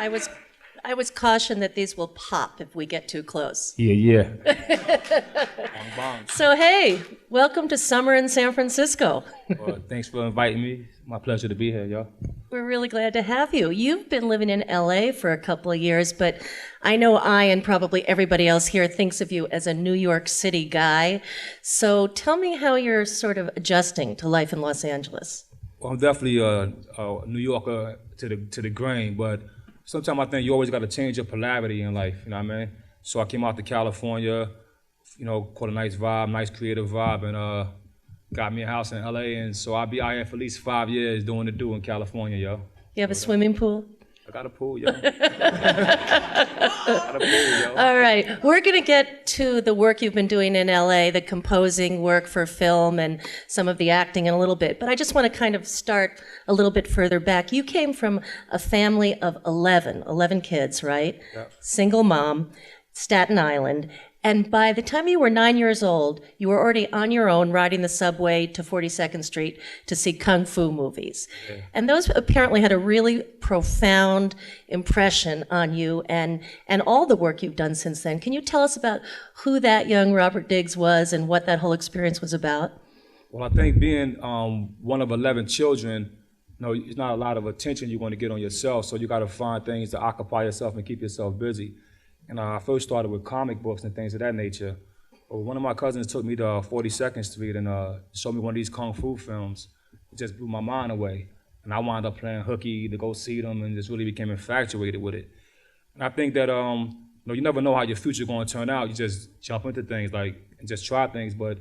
I was I was cautioned that these will pop if we get too close. Yeah. So hey, welcome to summer in San Francisco. Well, thanks for inviting me. My pleasure to be here, y'all. We're really glad to have you. You've been living in LA for a couple of years, but I know I and probably everybody else here thinks of you as a New York City guy. So tell me how you're sort of adjusting to life in Los Angeles. Well, I'm definitely a New Yorker to the grain, but sometimes I think you always got to change your polarity in life, you know what I mean? So I came out to California, you know, caught a nice vibe, nice creative vibe, and got me a house in LA, and so I'll be out here for at least 5 years doing the do in California, yo. You have a swimming pool? I got a pool, yo. Got a pool, yo. All right, we're going to get to the work you've been doing in LA, the composing work for film and some of the acting in a little bit, but I just want to kind of start a little bit further back. You came from a family of 11 kids, right? Yep. Single mom, Staten Island. And by the time you were 9 years old, you were already on your own riding the subway to 42nd Street to see kung fu movies. Yeah. And those apparently had a really profound impression on you and all the work you've done since then. Can you tell us about who that young Robert Diggs was and what that whole experience was about? Well, I think being one of 11 children, you know, there's not a lot of attention you're going to get on yourself, so you got to find things to occupy yourself and keep yourself busy. And I first started with comic books and things of that nature. But one of my cousins took me to 42nd Street and showed me one of these kung fu films. It just blew my mind away. And I wound up playing hooky to go see them and just really became infatuated with it. And I think that you know, you never know how your future's going to turn out. You just jump into things and just try things. But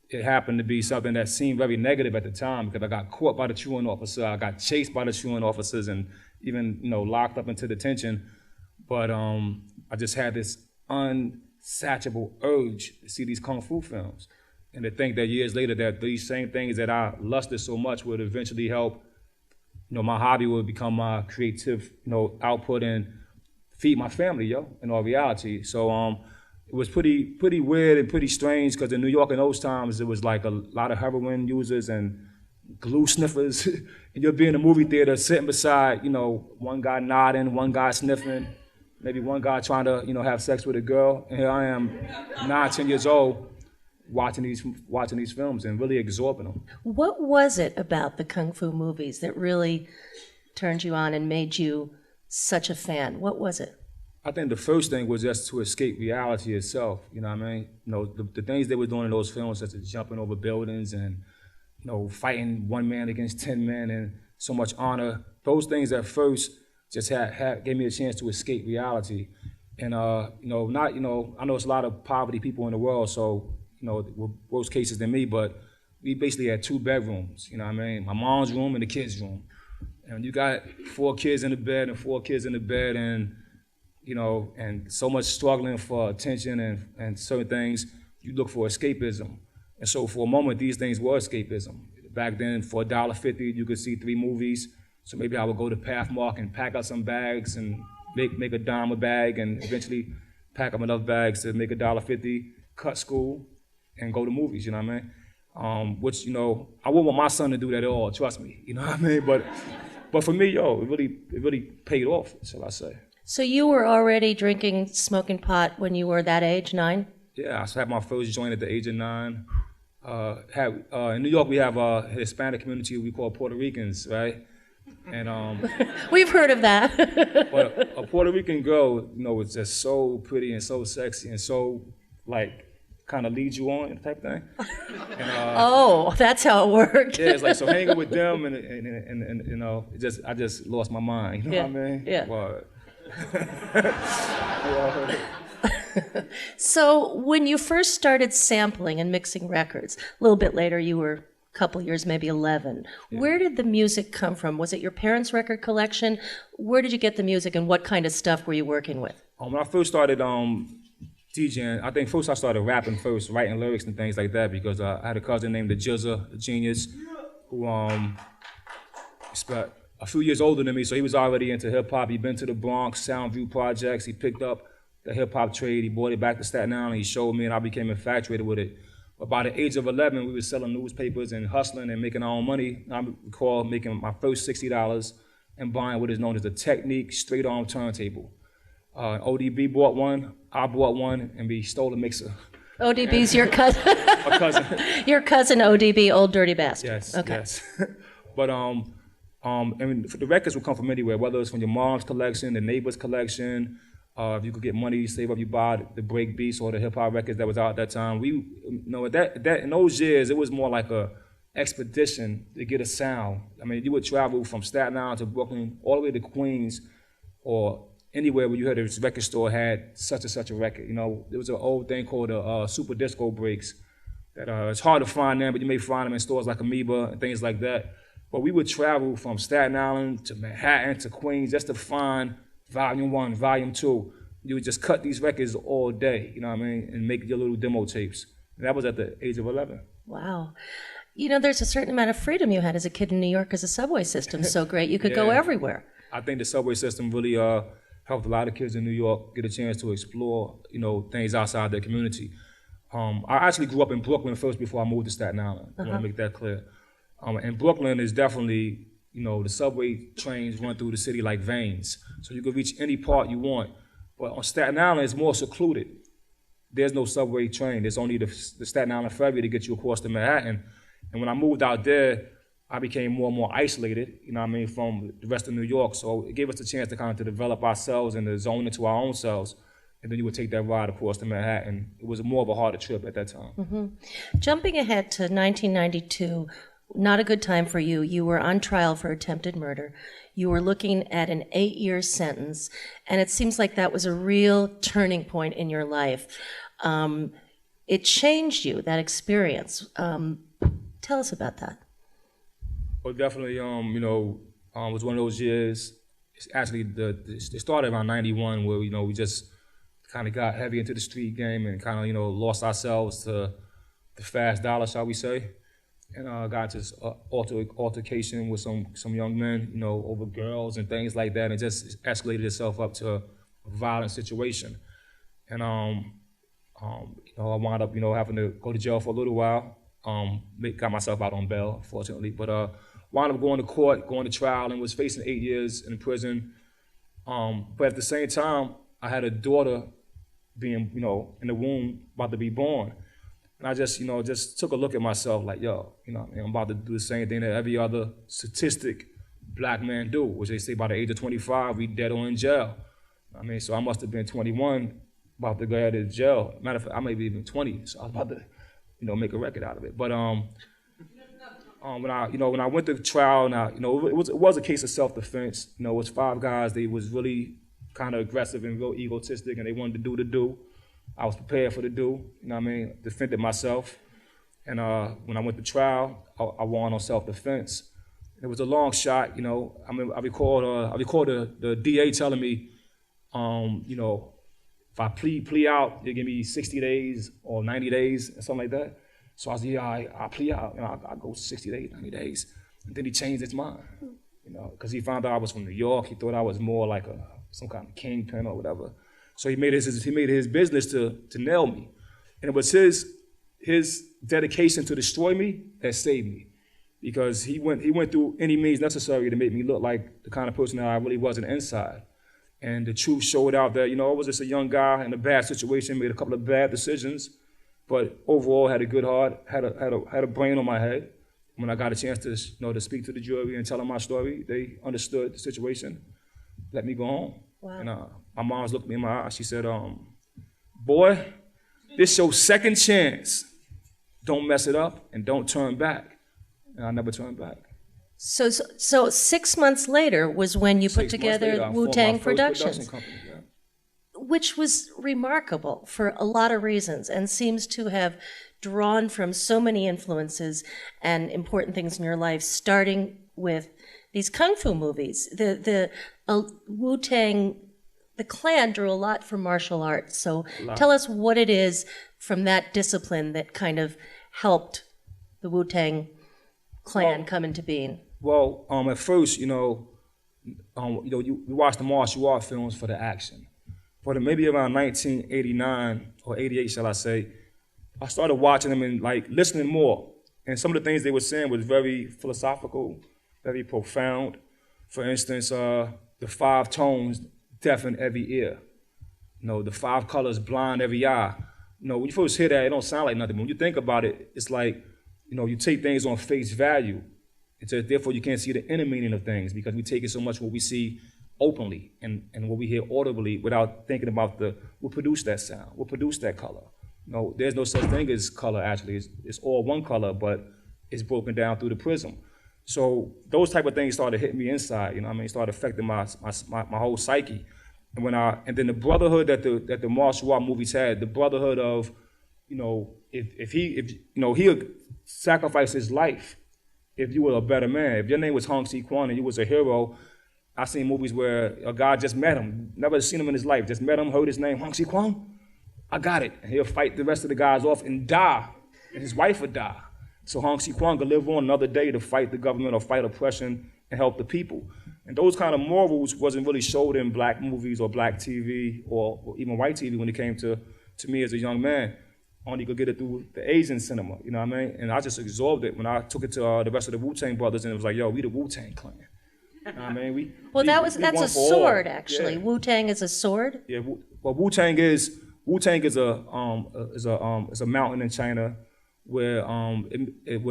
it happened to be something that seemed very negative at the time because I got caught by the truant officer. I got chased by the truant officers and even, you know, locked up into detention. But I just had this unsatiable urge to see these kung fu films and to think that years later that these same things that I lusted so much would eventually help, you know, my hobby would become my creative, you know, output and feed my family, yo, in all reality. So it was pretty weird and pretty strange because in New York in those times, it was like a lot of heroin users and glue sniffers. And you'll be in a movie theater sitting beside, you know, one guy nodding, one guy sniffing, maybe one guy trying to, you know, have sex with a girl, and here I am, 9, 10 years old, watching these films and really absorbing them. What was it about the kung fu movies that really turned you on and made you such a fan? What was it? I think the first thing was just to escape reality itself. You know what I mean? You know, the things they were doing in those films, such as jumping over buildings and, you know, fighting one man against 10 men and so much honor. Those things at first just gave me a chance to escape reality. And, you know, I know it's a lot of poverty people in the world, so, you know, worse cases than me, but we basically had 2 bedrooms, you know what I mean? My mom's room and the kids' room. And you got 4 kids in the bed and 4 kids in the bed and, you know, and so much struggling for attention and certain things, you look for escapism. And so for a moment, these things were escapism. Back then, for $1.50, you could see 3 movies. So maybe I would go to Pathmark and pack up some bags and make a dime a bag and eventually pack up enough bags to make $1.50, cut school, and go to movies, you know what I mean? Which, you know, I wouldn't want my son to do that at all, trust me, you know what I mean? But for me, yo, it really paid off, shall I say. So you were already drinking, smoking pot when you were that age, 9? Yeah, I had my first joint at the age of 9. In New York, we have a Hispanic community we call Puerto Ricans, right? And we've heard of that. But a Puerto Rican girl, you know, is just so pretty and so sexy and so like kind of leads you on type thing. And, oh, that's how it worked. Yeah, it's like so hanging with them and you know, I just lost my mind. You know what I mean? Yeah. Well, So when you first started sampling and mixing records, a little bit later you were a couple years, maybe 11. Yeah. Where did the music come from? Was it your parents' record collection? Where did you get the music and what kind of stuff were you working with? When I first started DJing, I think first I started rapping first, writing lyrics and things like that because I had a cousin named the RZA, the Genius, who spent a few years older than me, so he was already into hip-hop. He'd been to the Bronx, Soundview Projects. He picked up the hip-hop trade. He brought it back to Staten Island. He showed me, and I became infatuated with it. But by the age of 11, we were selling newspapers and hustling and making our own money. I recall making my first $60 and buying what is known as a Technique straight arm turntable. ODB bought one, I bought one, and we stole a mixer. ODB's your cousin. My cousin. Your cousin ODB, Old Dirty Bastard. Yes. Okay. Yes. But the records will come from anywhere, whether it's from your mom's collection, the neighbor's collection. If you could get money, you save up, you buy the break beats or the hip hop records that was out at that time. In those years, it was more like a expedition to get a sound. I mean, you would travel from Staten Island to Brooklyn, all the way to Queens, or anywhere where you heard a record store had such and such a record. You know, there was an old thing called super disco breaks that it's hard to find them, but you may find them in stores like Amoeba and things like that. But we would travel from Staten Island to Manhattan to Queens just to find Volume 1, Volume 2. You would just cut these records all day, you know what I mean, and make your little demo tapes. And that was at the age of 11. Wow. You know, there's a certain amount of freedom you had as a kid in New York because the subway system's so great. You could go everywhere. I think the subway system really helped a lot of kids in New York get a chance to explore, you know, things outside their community. I actually grew up in Brooklyn first before I moved to Staten Island. I want to make that clear. And Brooklyn is definitely, you know, the subway trains run through the city like veins. So you can reach any part you want. But on Staten Island, it's more secluded. There's no subway train. There's only the Staten Island ferry to get you across to Manhattan. And when I moved out there, I became more and more isolated, you know what I mean, from the rest of New York. So it gave us the chance to kind of develop ourselves and to zone into our own selves. And then you would take that ride across to Manhattan. It was more of a harder trip at that time. Mm-hmm. Jumping ahead to 1992, not a good time for you. You were on trial for attempted murder. You were looking at an 8-year sentence, and it seems like that was a real turning point in your life. It changed you, that experience. Tell us about that. Well, definitely, it was one of those years. It's actually, it started around 91 where, you know, we just kind of got heavy into the street game and kind of, you know, lost ourselves to the fast dollar, shall we say. And got into this altercation with some young men, you know, over girls and things like that, and it just escalated itself up to a violent situation. And I wound up, you know, having to go to jail for a little while. Got myself out on bail, fortunately, but wound up going to court, going to trial, and was facing 8 years in prison. But at the same time, I had a daughter being, you know, in the womb, about to be born. And I just, you know, just took a look at myself like, yo, you know, I'm about to do the same thing that every other statistic black man do, which they say by the age of 25, we dead or in jail. I mean, so I must have been 21, about to go ahead to jail. Matter of fact, I may be even 20, so I was about to, you know, make a record out of it. But when I went to trial, now, you know, it was a case of self-defense. You know, it was 5 guys. They was really kind of aggressive and real egotistic, and they wanted to do the do. I was prepared for the do, you know what I mean, defended myself. And when I went to trial, I won on self-defense. It was a long shot, you know. I mean, I recall the DA telling me, you know, if I plea out, they give me 60 days or 90 days or something like that. So I was, I plea out, you know, I go 60 days, 90 days. And then he changed his mind, you know, because he found out I was from New York. He thought I was more like some kind of kingpin or whatever. So he made it his business to nail me. And it was his dedication to destroy me that saved me. Because he went through any means necessary to make me look like the kind of person that I really was on the inside. And the truth showed out that, you know, I was just a young guy in a bad situation, made a couple of bad decisions, but overall had a good heart, had a brain on my head. When I got a chance to, you know, to speak to the jury and tell them my story, they understood the situation, let me go home. Wow. And my mom's looked me in my eyes. She said, boy, this your second chance. Don't mess it up and don't turn back. And I never turned back. So 6 months later was when you put together Wu-Tang Productions, company, yeah. Which was remarkable for a lot of reasons and seems to have drawn from so many influences and important things in your life, starting with these kung fu movies. The Wu-Tang, the clan drew a lot from martial arts. So tell us what it is from that discipline that kind of helped the Wu-Tang clan come into being. Well, at first, you watch the martial art films for the action. But maybe around 1989 or 88, shall I say, I started watching them and like listening more. And some of the things they were saying was very philosophical, very profound. For instance, the 5 tones deafen every ear. The 5 colors blind every eye. When you first hear that, it don't sound like nothing. But when you think about it, it's like, you take things on face value. And so therefore you can't see the inner meaning of things because we take it so much what we see openly and what we hear audibly without thinking about what produced that sound, what produced that color. There's no such thing as color actually. It's all one color, but it's broken down through the prism. So those type of things started hitting me inside, started affecting my whole psyche. And then the brotherhood that the martial art movies had, the brotherhood of, if he'll sacrifice his life if you were a better man. If your name was Hong Si Quan and you was a hero, I seen movies where a guy just met him, never seen him in his life, just met him, heard his name, Hong Si Quan, I got it. And he'll fight the rest of the guys off and die, and his wife would die. So Hong Si Quan could live on another day to fight the government or fight oppression and help the people. And those kind of morals wasn't really showed in black movies or black TV or even white TV when it came to me as a young man. Only could get it through the Asian cinema, you know what I mean? And I just absorbed it when I took it to the rest of the Wu-Tang brothers, and it was like, yo, we the Wu-Tang clan. You know what I mean? That's a sword, actually. Yeah. Wu-Tang is a sword? Yeah, well, Wu-Tang is a mountain in China where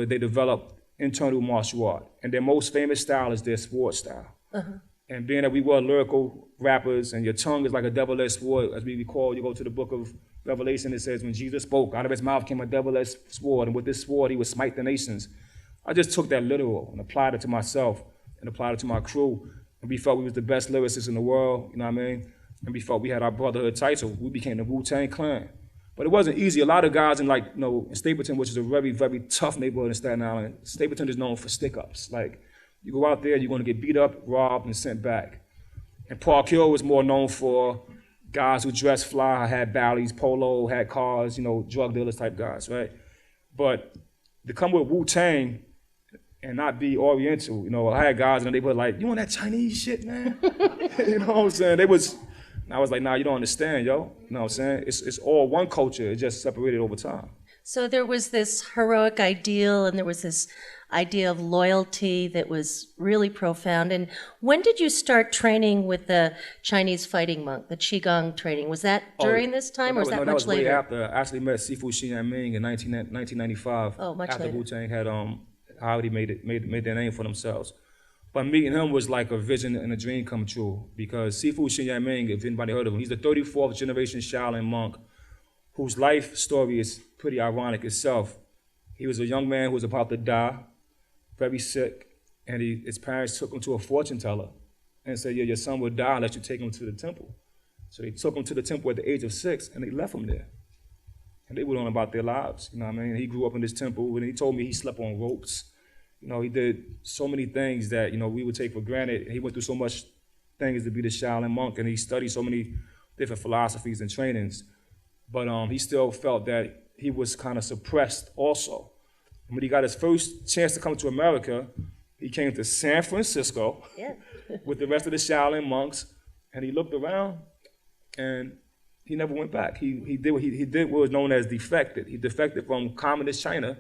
they developed internal martial art. And their most famous style is their sword style. Uh-huh. And being that we were lyrical rappers and your tongue is like a double-edged sword, as we recall, you go to the book of Revelation, it says when Jesus spoke, out of his mouth came a double-edged sword, and with this sword he would smite the nations. I just took that literal and applied it to myself and applied it to my crew. And we felt we was the best lyricists in the world, you know what I mean? And we felt we had our brotherhood title. We became the Wu-Tang clan. But it wasn't easy. A lot of guys in in Stapleton, which is a very, very tough neighborhood in Staten Island, Stapleton is known for stick-ups. Like, you go out there, you're going to get beat up, robbed, and sent back. And Park Hill was more known for guys who dressed fly, had Bally's, polo, had cars, drug dealers type guys, right? But to come with Wu-Tang and not be Oriental, I had guys in the neighborhood like, you want that Chinese shit, man? You know what I'm saying? I was like, nah, you don't understand, yo. You know what I'm saying? It's all one culture. It just separated over time. So there was this heroic ideal and there was this idea of loyalty that was really profound. And when did you start training with the Chinese fighting monk, the Qigong training? Was that during this time or was that much later? Way after. I actually met Sifu Xinyang in 1995. Oh, much after later. Wu-Tang had already made their name for themselves. But meeting him was like a vision and a dream come true because Sifu Xinyang, if anybody heard of him, he's the 34th generation Shaolin monk whose life story is pretty ironic itself. He was a young man who was about to die, very sick, and his parents took him to a fortune teller and said, yeah, your son will die unless you take him to the temple. So they took him to the temple at the age of 6 and they left him there. And they went on about their lives, you know what I mean? He grew up in this temple and he told me he slept on ropes. He did so many things that, we would take for granted. He went through so much things to be the Shaolin monk, and he studied so many different philosophies and trainings. But he still felt that he was kind of suppressed also. And when he got his first chance to come to America, he came to San Francisco with the rest of the Shaolin monks, and he looked around, and he never went back. He did what was known as defected. He defected from communist China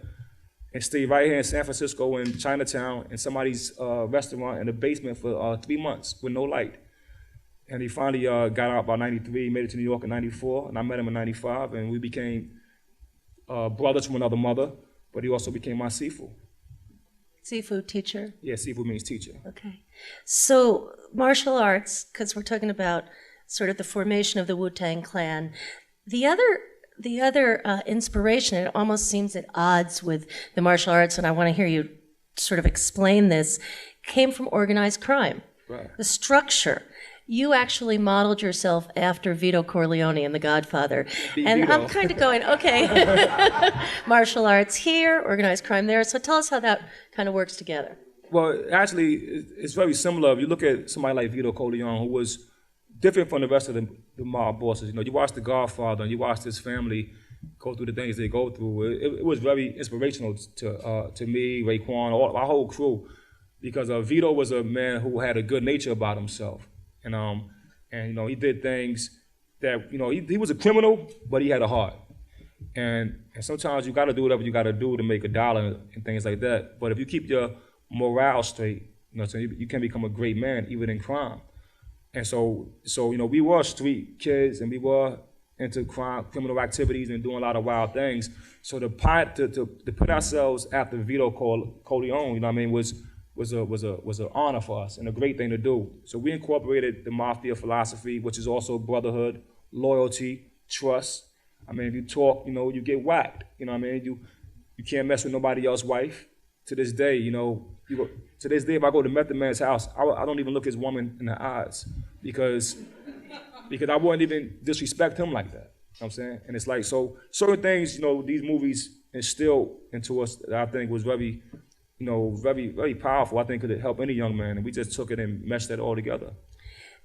and stayed right here in San Francisco in Chinatown in somebody's restaurant in the basement for 3 months with no light. And he finally got out by 93, made it to New York in 94, and I met him in 95, and we became brothers from another mother, but he also became my Sifu. Sifu, teacher? Yeah, Sifu means teacher. Okay. So martial arts, because we're talking about sort of the formation of the Wu-Tang clan, the other inspiration, it almost seems at odds with the martial arts, and I want to hear you sort of explain this, came from organized crime. Right. The structure. You actually modeled yourself after Vito Corleone in The Godfather. And Vito. I'm kind of going, okay, martial arts here, organized crime there. So tell us how that kind of works together. Well, actually, it's very similar. If you look at somebody like Vito Corleone, who was different from the rest of the mob bosses. You watch The Godfather and you watch his family go through the things they go through. It was very inspirational to me, Raekwon, our whole crew, because Vito was a man who had a good nature about himself. And he did things that, he was a criminal, but he had a heart. And sometimes you got to do whatever you got to do to make $1 and things like that. But if you keep your morale straight You know, so you can become a great man even in crime. And so you know, we were street kids and we were into crime, criminal activities and doing a lot of wild things. So to put ourselves after Vito Corleone, you know what I mean, was an honor for us and a great thing to do. So we incorporated the Mafia philosophy, which is also brotherhood, loyalty, trust. I mean, if you talk, you know, you get whacked. You know what I mean? You can't mess with nobody else's wife. To this day, you know, to this day, if I go to Method Man's house, I don't even look his woman in the eyes because I wouldn't even disrespect him like that. You know what I'm saying? And it's like, so certain things, you know, these movies instilled into us that I think was very, you know, very, very powerful. I think could help any young man, and we just took it and meshed that all together.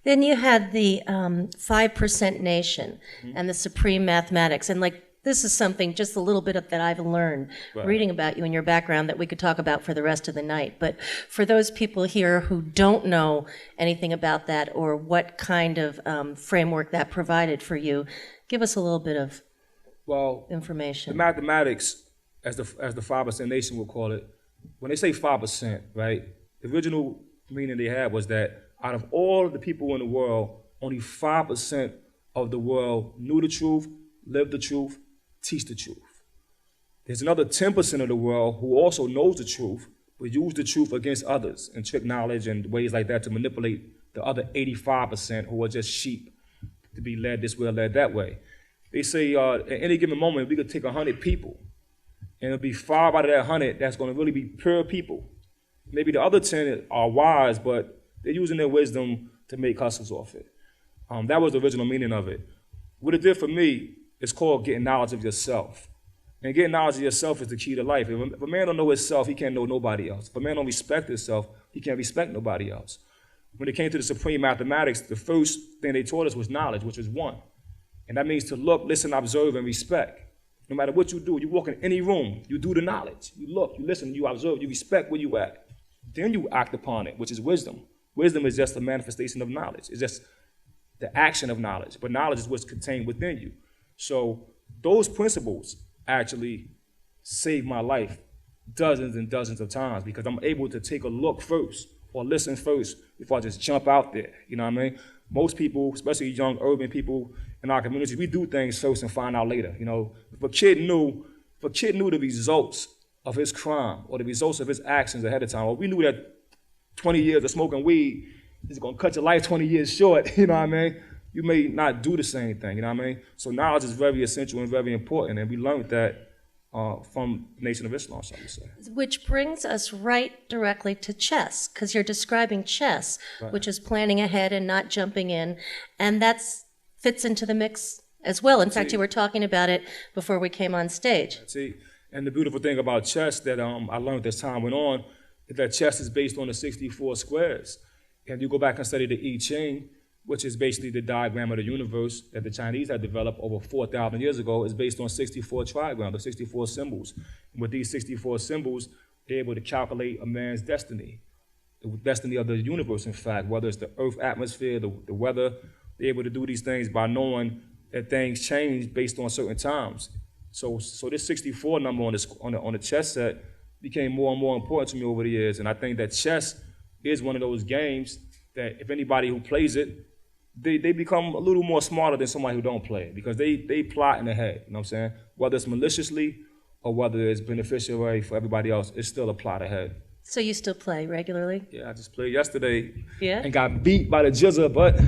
Then you had the 5% Nation and the Supreme Mathematics, and like, this is something, just a little bit of that I've learned reading about you and your background that we could talk about for the rest of the night. But for those people here who don't know anything about that or what kind of framework that provided for you, give us a little bit of information. The mathematics, as the 5% Nation will call it, when they say 5%, right, the original meaning they had was that out of all the people in the world, only 5% of the world knew the truth, lived the truth, teach the truth. There's another 10% of the world who also knows the truth, but use the truth against others and trick knowledge and ways like that to manipulate the other 85% who are just sheep to be led this way or led that way. They say at any given moment, we could take 100 people and it'll be 5 out of that 100 that's going to really be pure people. Maybe the other 10 are wise, but they're using their wisdom to make hustles off it. That was the original meaning of it. What it did for me, it's called getting knowledge of yourself. And getting knowledge of yourself is the key to life. If a man don't know himself, he can't know nobody else. If a man don't respect himself, he can't respect nobody else. When it came to the Supreme Mathematics, the first thing they taught us was knowledge, which was one. And that means to look, listen, observe, and respect. No matter what you do, you walk in any room, you do the knowledge. You look, you listen, you observe, you respect where you at. Then you act upon it, which is wisdom. Wisdom is just a manifestation of knowledge. It's just the action of knowledge. But knowledge is what's contained within you. So those principles actually saved my life dozens and dozens of times because I'm able to take a look first or listen first before I just jump out there. You know what I mean? Most people, especially young urban people in our community, we do things first and find out later. You know, if a kid knew the results of his crime or the results of his actions ahead of time, or we knew that 20 years of smoking weed is going to cut your life 20 years short, you know what I mean? You may not do the same thing, you know what I mean? So knowledge is very essential and very important, and we learned that from the Nation of Islam, shall we say. Which brings us right directly to chess, because you're describing chess, which is planning ahead and not jumping in, and that fits into the mix as well. In fact, you were talking about it before we came on stage. See, and the beautiful thing about chess that I learned as time went on is that chess is based on the 64 squares. And you go back and study the I Ching, which is basically the diagram of the universe that the Chinese had developed over 4,000 years ago, is based on 64 trigrams, or 64 symbols. And with these 64 symbols, they're able to calculate a man's destiny, the destiny of the universe, in fact, whether it's the Earth atmosphere, the weather. They're able to do these things by knowing that things change based on certain times. So this 64 number on the chess set became more and more important to me over the years, and I think that chess is one of those games that if anybody who plays it, they become a little more smarter than somebody who don't play it because they plot in their head, you know what I'm saying? Whether it's maliciously or whether it's beneficial for everybody else, it's still a plot ahead. So you still play regularly? Yeah, I just played yesterday and got beat by the jizzer, but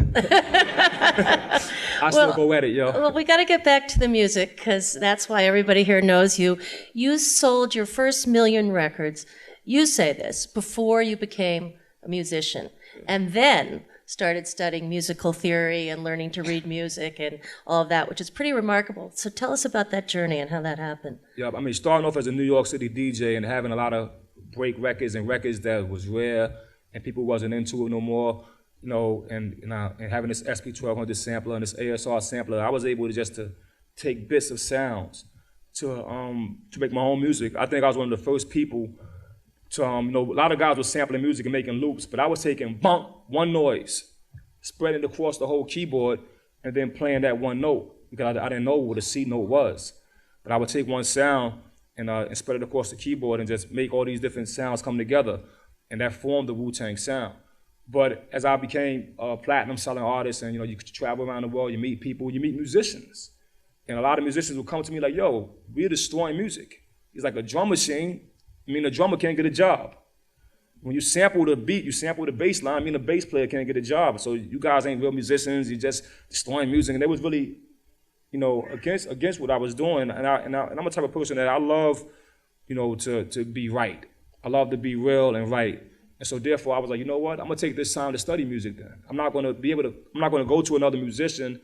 I still go at it, yo. Well, we got to get back to the music because that's why everybody here knows you. You sold your first 1 million records, you say this, before you became a musician, and then started studying musical theory and learning to read music and all of that, which is pretty remarkable. So tell us about that journey and how that happened. Yeah, I mean, starting off as a New York City DJ and having a lot of break records and records that was rare and people wasn't into it no more, you know, and having this SP1200 sampler and this ASR sampler, I was able to take bits of sounds to make my own music. I think I was one of the first people to, a lot of guys were sampling music and making loops, but I was taking bump, one noise, spreading it across the whole keyboard, and then playing that one note, because I didn't know what a C note was. But I would take one sound and spread it across the keyboard and just make all these different sounds come together. and that formed the Wu-Tang sound. But as I became a platinum selling artist, and you travel around the world, you meet people, you meet musicians, and a lot of musicians will come to me like, "Yo, we're destroying music." It's like a drum machine. I mean, the drummer can't get a job. When you sample the beat, you sample the bass line. I mean, the bass player can't get a job. So you guys ain't real musicians. You're just destroying music. And they was really, against what I was doing. And I'm a type of person that I love, to be right. I love to be real and right. And so therefore, I was like, you know what? I'm gonna take this time to study music. Then I'm not gonna go to another musician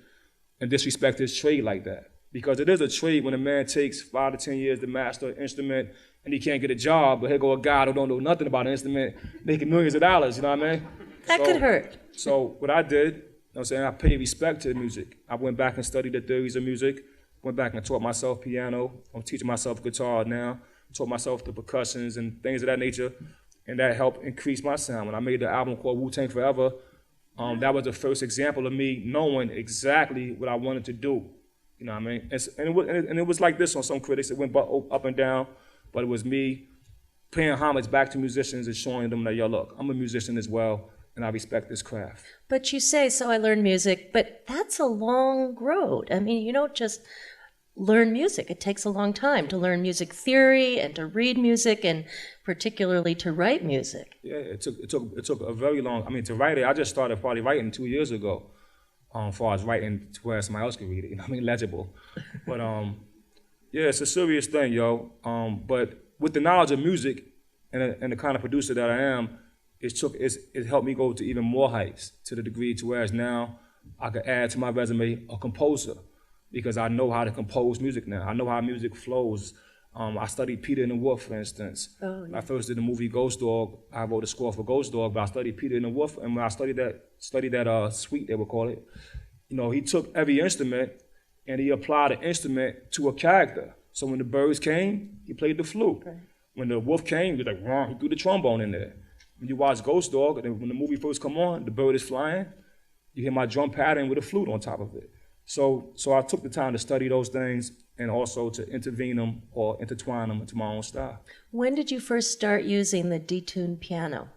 and disrespect his trade like that. Because it is a trade when a man takes 5 to 10 years to master an instrument and he can't get a job, but here go a guy who don't know nothing about an instrument making millions of dollars, you know what I mean? That could hurt. So what I did, I paid respect to the music. I went back and studied the theories of music, went back and taught myself piano. I'm teaching myself guitar now, taught myself the percussions and things of that nature, and that helped increase my sound. When I made the album called Wu-Tang Forever, that was the first example of me knowing exactly what I wanted to do. You know what I mean? And it was like this on some critics. It went up and down, but it was me paying homage back to musicians and showing them that, yo, look, I'm a musician as well, and I respect this craft. But you say, so I learned music, but that's a long road. I mean, you don't just learn music. It takes a long time to learn music theory and to read music and particularly to write music. Yeah, it took a very long, to write it, I just started probably writing 2 years ago. As far as writing to where somebody else could read it, legible. But yeah, it's a serious thing, yo. But with the knowledge of music and the kind of producer that I am, it helped me go to even more heights, to the degree to whereas now I could add to my resume a composer, because I know how to compose music now. I know how music flows. I studied Peter and the Wolf, for instance. Oh, yeah. I first did the movie Ghost Dog. I wrote a score for Ghost Dog, but I studied Peter and the Wolf, and when I studied that suite, they would call it, he took every instrument and he applied an instrument to a character. So when the birds came, he played the flute. Okay. When the wolf came, he was like, wrong, he threw the trombone in there. When you watch Ghost Dog, and when the movie first come on, the bird is flying, you hear my drum pattern with a flute on top of it. So I took the time to study those things and also to intervene them or intertwine them into my own style. When did you first start using the detuned piano?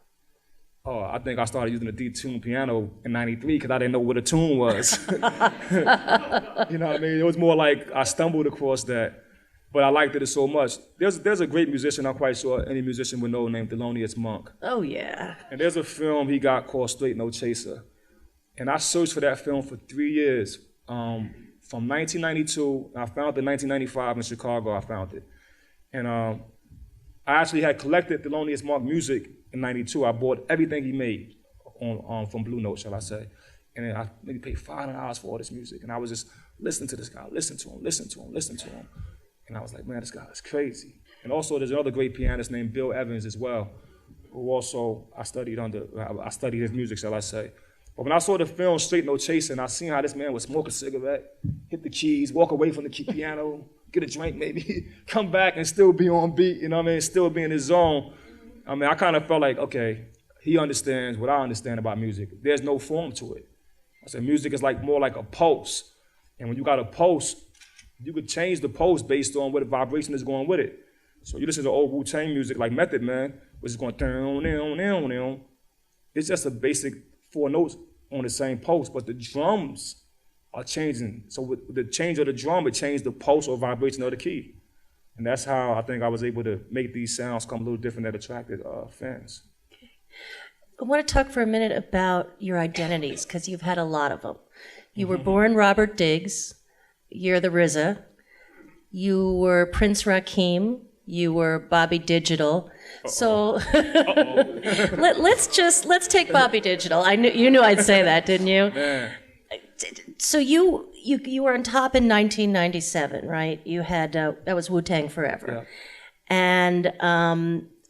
Oh, I think I started using the detuned piano in '93 because I didn't know what a tune was. You know what I mean? It was more like I stumbled across that, but I liked it so much. There's a great musician, I'm quite sure any musician would know, named Thelonious Monk. Oh, yeah. And there's a film he got called Straight No Chaser. And I searched for that film for 3 years. From 1992, I found it in 1995 in Chicago, I found it. And I actually had collected Thelonious Monk music in '92. I bought everything he made from Blue Note, shall I say. And then I maybe paid $500 for all this music. And I was just listening to this guy, listen to him. And I was like, man, this guy is crazy. And also there's another great pianist named Bill Evans as well, who also I studied his music, shall I say. But when I saw the film Straight No Chasing, I seen how this man would smoke a cigarette, hit the keys, walk away from the piano, get a drink maybe, come back and still be on beat, you know what I mean, still be in his zone. I kind of felt like, okay, he understands what I understand about music. There's no form to it. I said music is more like a pulse. And when you got a pulse, you could change the pulse based on what the vibration is going with it. So you listen to old Wu-Tang music like Method Man, which is going down. It's just a basic 4 notes on the same pulse, but the drums are changing. So with the change of the drum, it changed the pulse or vibration of the key. And that's how I think I was able to make these sounds come a little different that attracted fans. Okay. I want to talk for a minute about your identities, because you've had a lot of them. You were born Robert Diggs. You're the RZA. You were Prince Rakeem. You were Bobby Digital. Uh-oh. So let's take Bobby Digital. You knew I'd say that, didn't you? Man. So you were on top in 1997, right? You had that was Wu-Tang Forever, yeah. And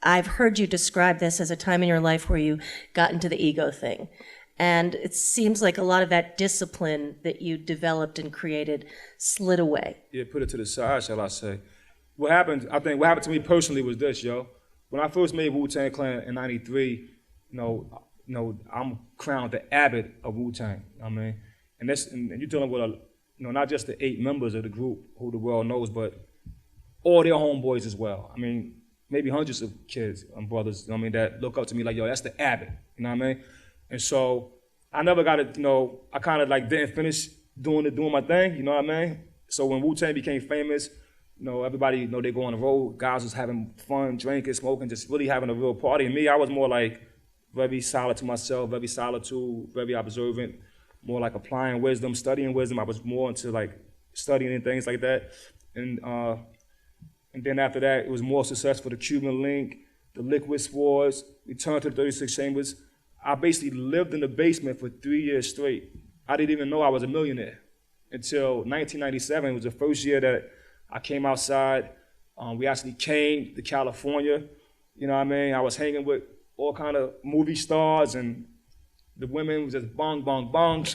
I've heard you describe this as a time in your life where you got into the ego thing, and it seems like a lot of that discipline that you developed and created slid away. Yeah, put it to the side, shall I say? What happened to me personally was this, yo. When I first made Wu-Tang Clan in '93, I'm crowned the abbot of Wu-Tang. And you're dealing with not just the 8 members of the group who the world knows, but all their homeboys as well. maybe hundreds of kids and brothers, you know what I mean, that look up to me like, yo, that's the Abbott, you know what I mean? And so I never got it, you know, I kind of like didn't finish doing my thing, you know what I mean? So when Wu-Tang became famous, you know, everybody, you know, they go on the road, guys was having fun, drinking, smoking, just really having a real party. And me, I was more like very solid to myself, very solitude, very observant, more like applying wisdom, studying wisdom. I was more into like studying and things like that. And then after that, it was more successful, the Cuban Link, the Liquid Swords, Return to the 36 Chambers. I basically lived in the basement for 3 years straight. I didn't even know I was a millionaire until 1997. It was the first year that I came outside. We actually came to California. You know what I mean? I was hanging with all kind of movie stars, and the women was just bong, bong, bong.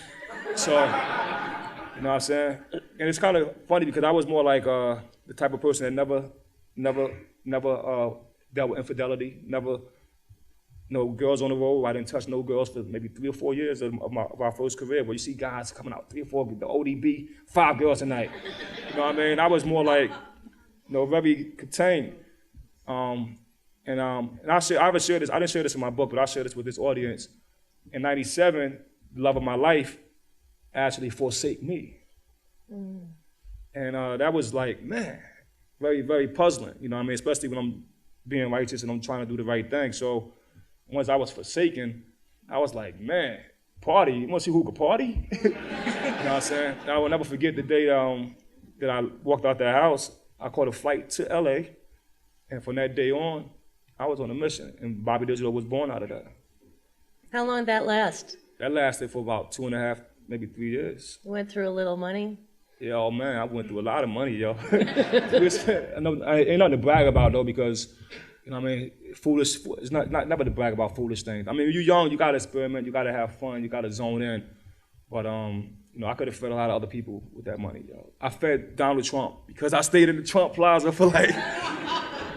So, you know what I'm saying? And it's kind of funny because I was more like the type of person that never dealt with infidelity, never, no girls on the road. I didn't touch no girls for maybe 3 or 4 years of our first career. But you see guys coming out 3 or 4, the ODB, 5 girls a night. You know what I mean? I was more like, you know, very contained. And I share this. I didn't share this in my book, but I share this with this audience. In '97, the love of my life actually forsake me. And that was like, man, very, very puzzling. You know what I mean? Especially when I'm being righteous and I'm trying to do the right thing. So once I was forsaken, I was like, man, party? You want to see who could party? You know what I'm saying? I will never forget the day that I walked out that house. I caught a flight to LA, and from that day on, I was on a mission, and Bobby Digital was born out of that. How long did that last? That lasted for about 2.5, maybe 3 years. You went through a little money? Yeah, oh man, I went through a lot of money, yo. Ain't nothing to brag about though, because you know what I mean, it's not never to brag about foolish things. I mean, when you're young, you gotta experiment, you gotta have fun, you gotta zone in. But you know, I could have fed a lot of other people with that money, yo. I fed Donald Trump because I stayed in the Trump Plaza for like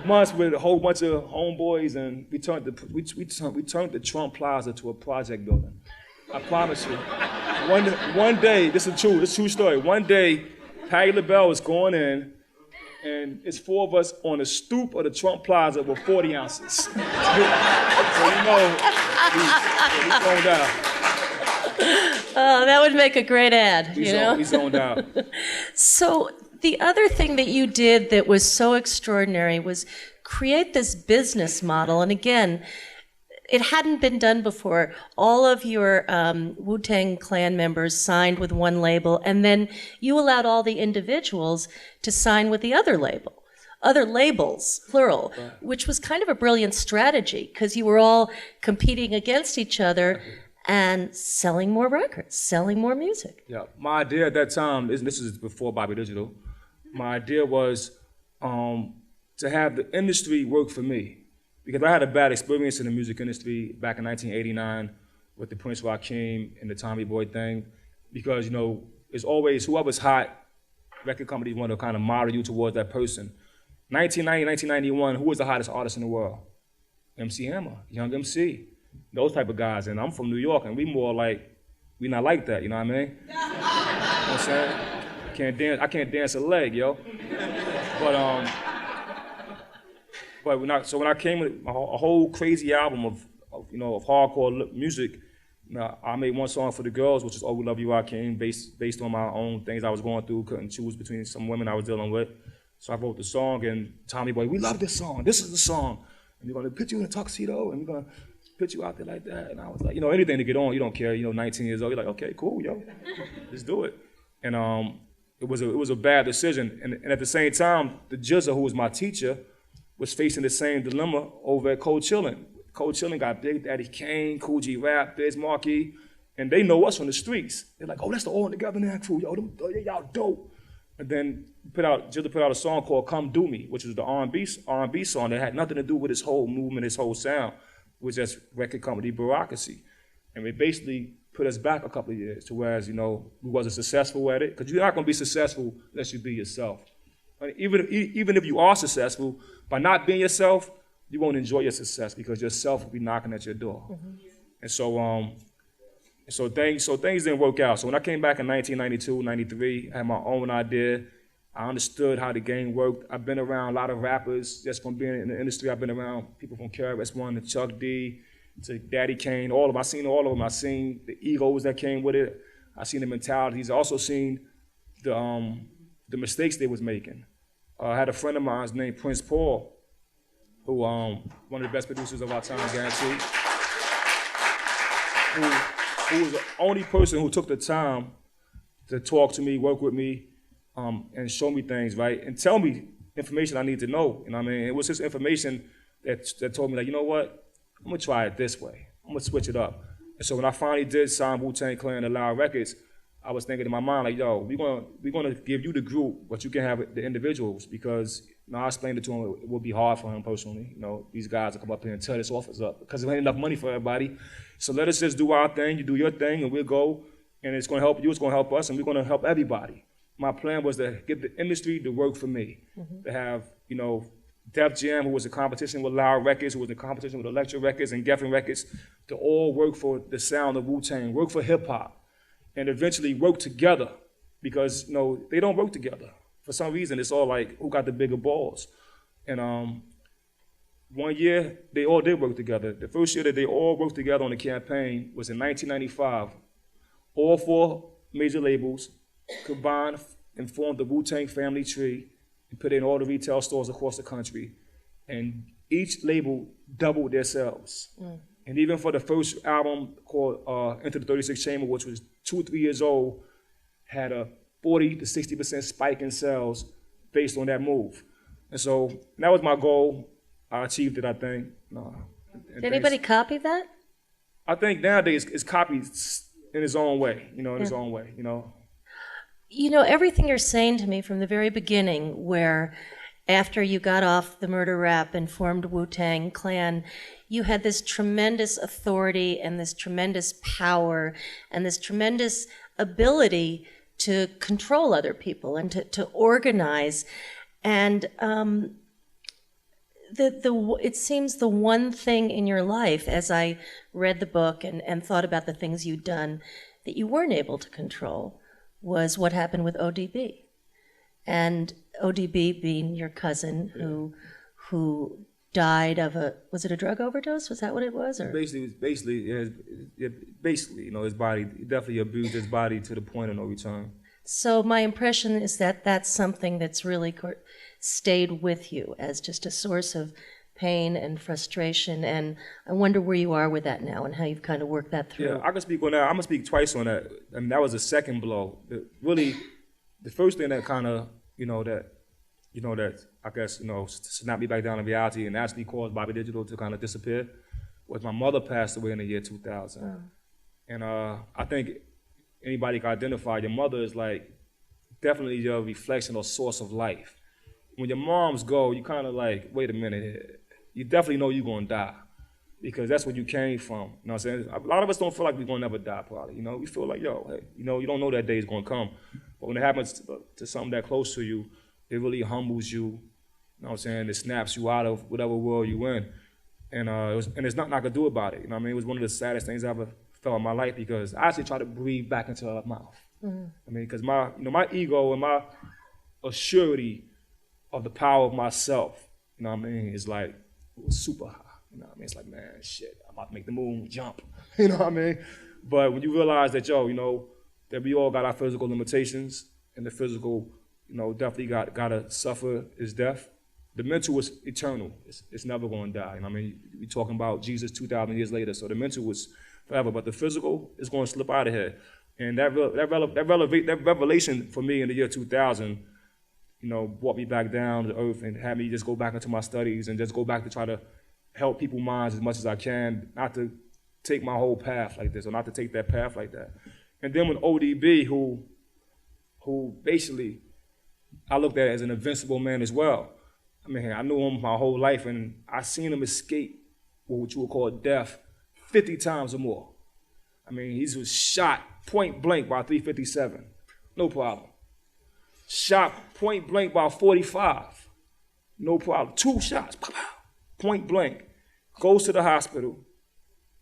months with a whole bunch of homeboys, and we turned the Trump Plaza to a project building. I promise you. One day, this is a true story. One day, Patti LaBelle was going in, and it's 4 of us on the stoop of the Trump Plaza with 40 ounces. So you know, we zoned out. Oh, that would make a great ad, you know? We zoned out. So the other thing that you did that was so extraordinary was create this business model. And again, it hadn't been done before. All of your Wu-Tang Clan members signed with one label, and then you allowed all the individuals to sign with the other label. Other labels, plural, which was kind of a brilliant strategy because you were all competing against each other and selling more records, selling more music. Yeah, my idea at that time, this is before Bobby Digital, my idea was to have the industry work for me. Because I had a bad experience in the music industry back in 1989 with the Prince Rakim and the Tommy Boy thing. Because, you know, it's always whoever's hot, record companies want to kind of model you towards that person. 1990, 1991, who was the hottest artist in the world? MC Hammer, Young MC, those type of guys. And I'm from New York, and we more like, we not like that, you know what I mean? You know what I'm saying? I can't dance a leg, yo. But when I came with a whole crazy album of hardcore music, you know, I made one song for the girls, which is "Oh We Love You, Rakim," based on my own things I was going through, couldn't choose between some women I was dealing with. So I wrote the song, and Tommy Boy, we love this song. This is the song, and we're gonna put you in a tuxedo, and we're gonna put you out there like that. And I was like, you know, anything to get on, you don't care. You know, 19 years old, you're like, okay, cool, yo, let's do it. And it was a bad decision. And at the same time, the RZA, who was my teacher, was facing the same dilemma over at Cold Chillin'. Cold Chillin' got Big Daddy Kane, Cool G Rap, Biz Markie, and they know us from the streets. They're like, oh, that's the All Together Now crew, yo, y'all dope. And then RZA put out a song called Come Do Me, which was the R&B song that had nothing to do with his whole movement, his whole sound. It was just record company bureaucracy. And it basically put us back a couple of years to whereas, you know, we wasn't successful at it, because you're not gonna be successful unless you be yourself. Even if you are successful, by not being yourself, you won't enjoy your success because yourself will be knocking at your door. Mm-hmm. And so things didn't work out. So when I came back in 1992, 93, I had my own idea, I understood how the game worked. I've been around a lot of rappers just from being in the industry. I've been around people from KRS-One to Chuck D to Daddy Kane, all of them. I've seen all of them. I've seen the egos that came with it. I've seen the mentalities. I've also seen the mistakes they was making. I had a friend of mine named Prince Paul, who one of the best producers of our time, guaranteed, who was the only person who took the time to talk to me, work with me, and show me things, right? And tell me information I need to know. You know what I mean? It was his information that told me, like, you know what? I'm gonna try it this way. I'm gonna switch it up. And so when I finally did sign Wu-Tang Clan and Loud Records, I was thinking in my mind, like, yo, we're gonna give you the group, but you can have the individuals, because I explained it to him, it would be hard for him personally. These guys will come up here and tear this office up because there ain't enough money for everybody. So let us just do our thing, you do your thing, and we'll go, and it's gonna help you, it's gonna help us, and we're gonna help everybody. My plan was to get the industry to work for me, to have, Def Jam, who was in competition with Loud Records, who was in competition with Elektra Records and Geffen Records, to all work for the sound of Wu-Tang, work for hip-hop, and eventually work together, because they don't work together. For some reason, it's all like, who got the bigger balls? And one year, they all did work together. The first year that they all worked together on the campaign was in 1995. All 4 major labels combined and formed the Wu-Tang family tree and put it in all the retail stores across the country. And each label doubled their sales. And even for the first album called Enter the 36 Chamber, which was 2-3 years old, had a 40 to 60% spike in sales based on that move. And so that was my goal. I achieved it, I think. Did anybody copy that? I think nowadays it's copied in its own way, in its own way, Everything you're saying to me from the very beginning, where after you got off the murder rap and formed Wu-Tang Clan, you had this tremendous authority and this tremendous power and this tremendous ability to control other people and to organize. And it seems the one thing in your life, as I read the book and thought about the things you'd done, that you weren't able to control was what happened with ODB. And ODB being your cousin who died of was it a drug overdose? Was that what it was? Or? Basically, his body, he definitely abused his body to the point of no return. So my impression is that that's something that's really stayed with you as just a source of pain and frustration, and I wonder where you are with that now and how you've kind of worked that through. Yeah, I can speak on that. I'm gonna speak twice on that. I mean, that was the second blow. The first thing that kind of, that I guess, snapped me back down to reality and actually caused Bobby Digital to kind of disappear was my mother passed away in the year 2000. Oh. And I think anybody can identify your mother is like definitely your reflection or source of life. When your moms go, you kind of like, wait a minute, you definitely know you're going to die because that's where you came from. You know what I'm saying? A lot of us don't feel like we're going to never die, probably. We feel like, hey, you don't know that day is going to come. But when it happens to something that close to you, it really humbles you. You know what I'm saying? It snaps you out of whatever world you're in. And there's nothing I could do about it. You know what I mean? It was one of the saddest things I ever felt in my life because I actually tried to breathe back into her mouth. Mm-hmm. I mean, because my ego and my assurity of the power of myself, you know what I mean, is like, it was super high. You know what I mean? It's like, man, shit, I'm about to make the moon jump. You know what I mean? But when you realize that, that we all got our physical limitations, and the physical, definitely gotta suffer its death. The mental is eternal. It's never going to die. You know what I mean? We're talking about Jesus 2,000 years later, so the mental was forever, but the physical is going to slip out of here. And that revelation for me in the year 2000, brought me back down to earth and had me just go back into my studies and just go back to try to help people's minds as much as I can, not to take my whole path like this or not to take that path like that. And then with ODB, who basically I looked at as an invincible man as well. I mean, I knew him my whole life, and I seen him escape what you would call death 50 times or more. I mean, he was shot point blank by 357, no problem. Shot point blank by 45, no problem. 2 shots, point blank. Goes to the hospital,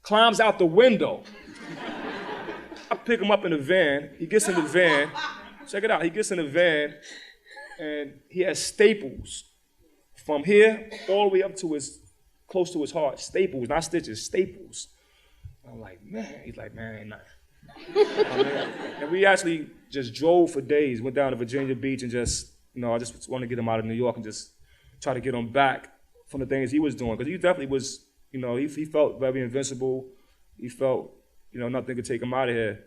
climbs out the window. I pick him up in the van. He gets in the van. Check it out. He gets in the van. and he has staples from here all the way up to close to his heart. Staples, not stitches, staples. I'm like, man. He's like, man, ain't nothing. And we actually just drove for days, went down to Virginia Beach and just, I just wanted to get him out of New York and just try to get him back from the things he was doing. Because he definitely was, he felt very invincible. He felt, nothing could take him out of here.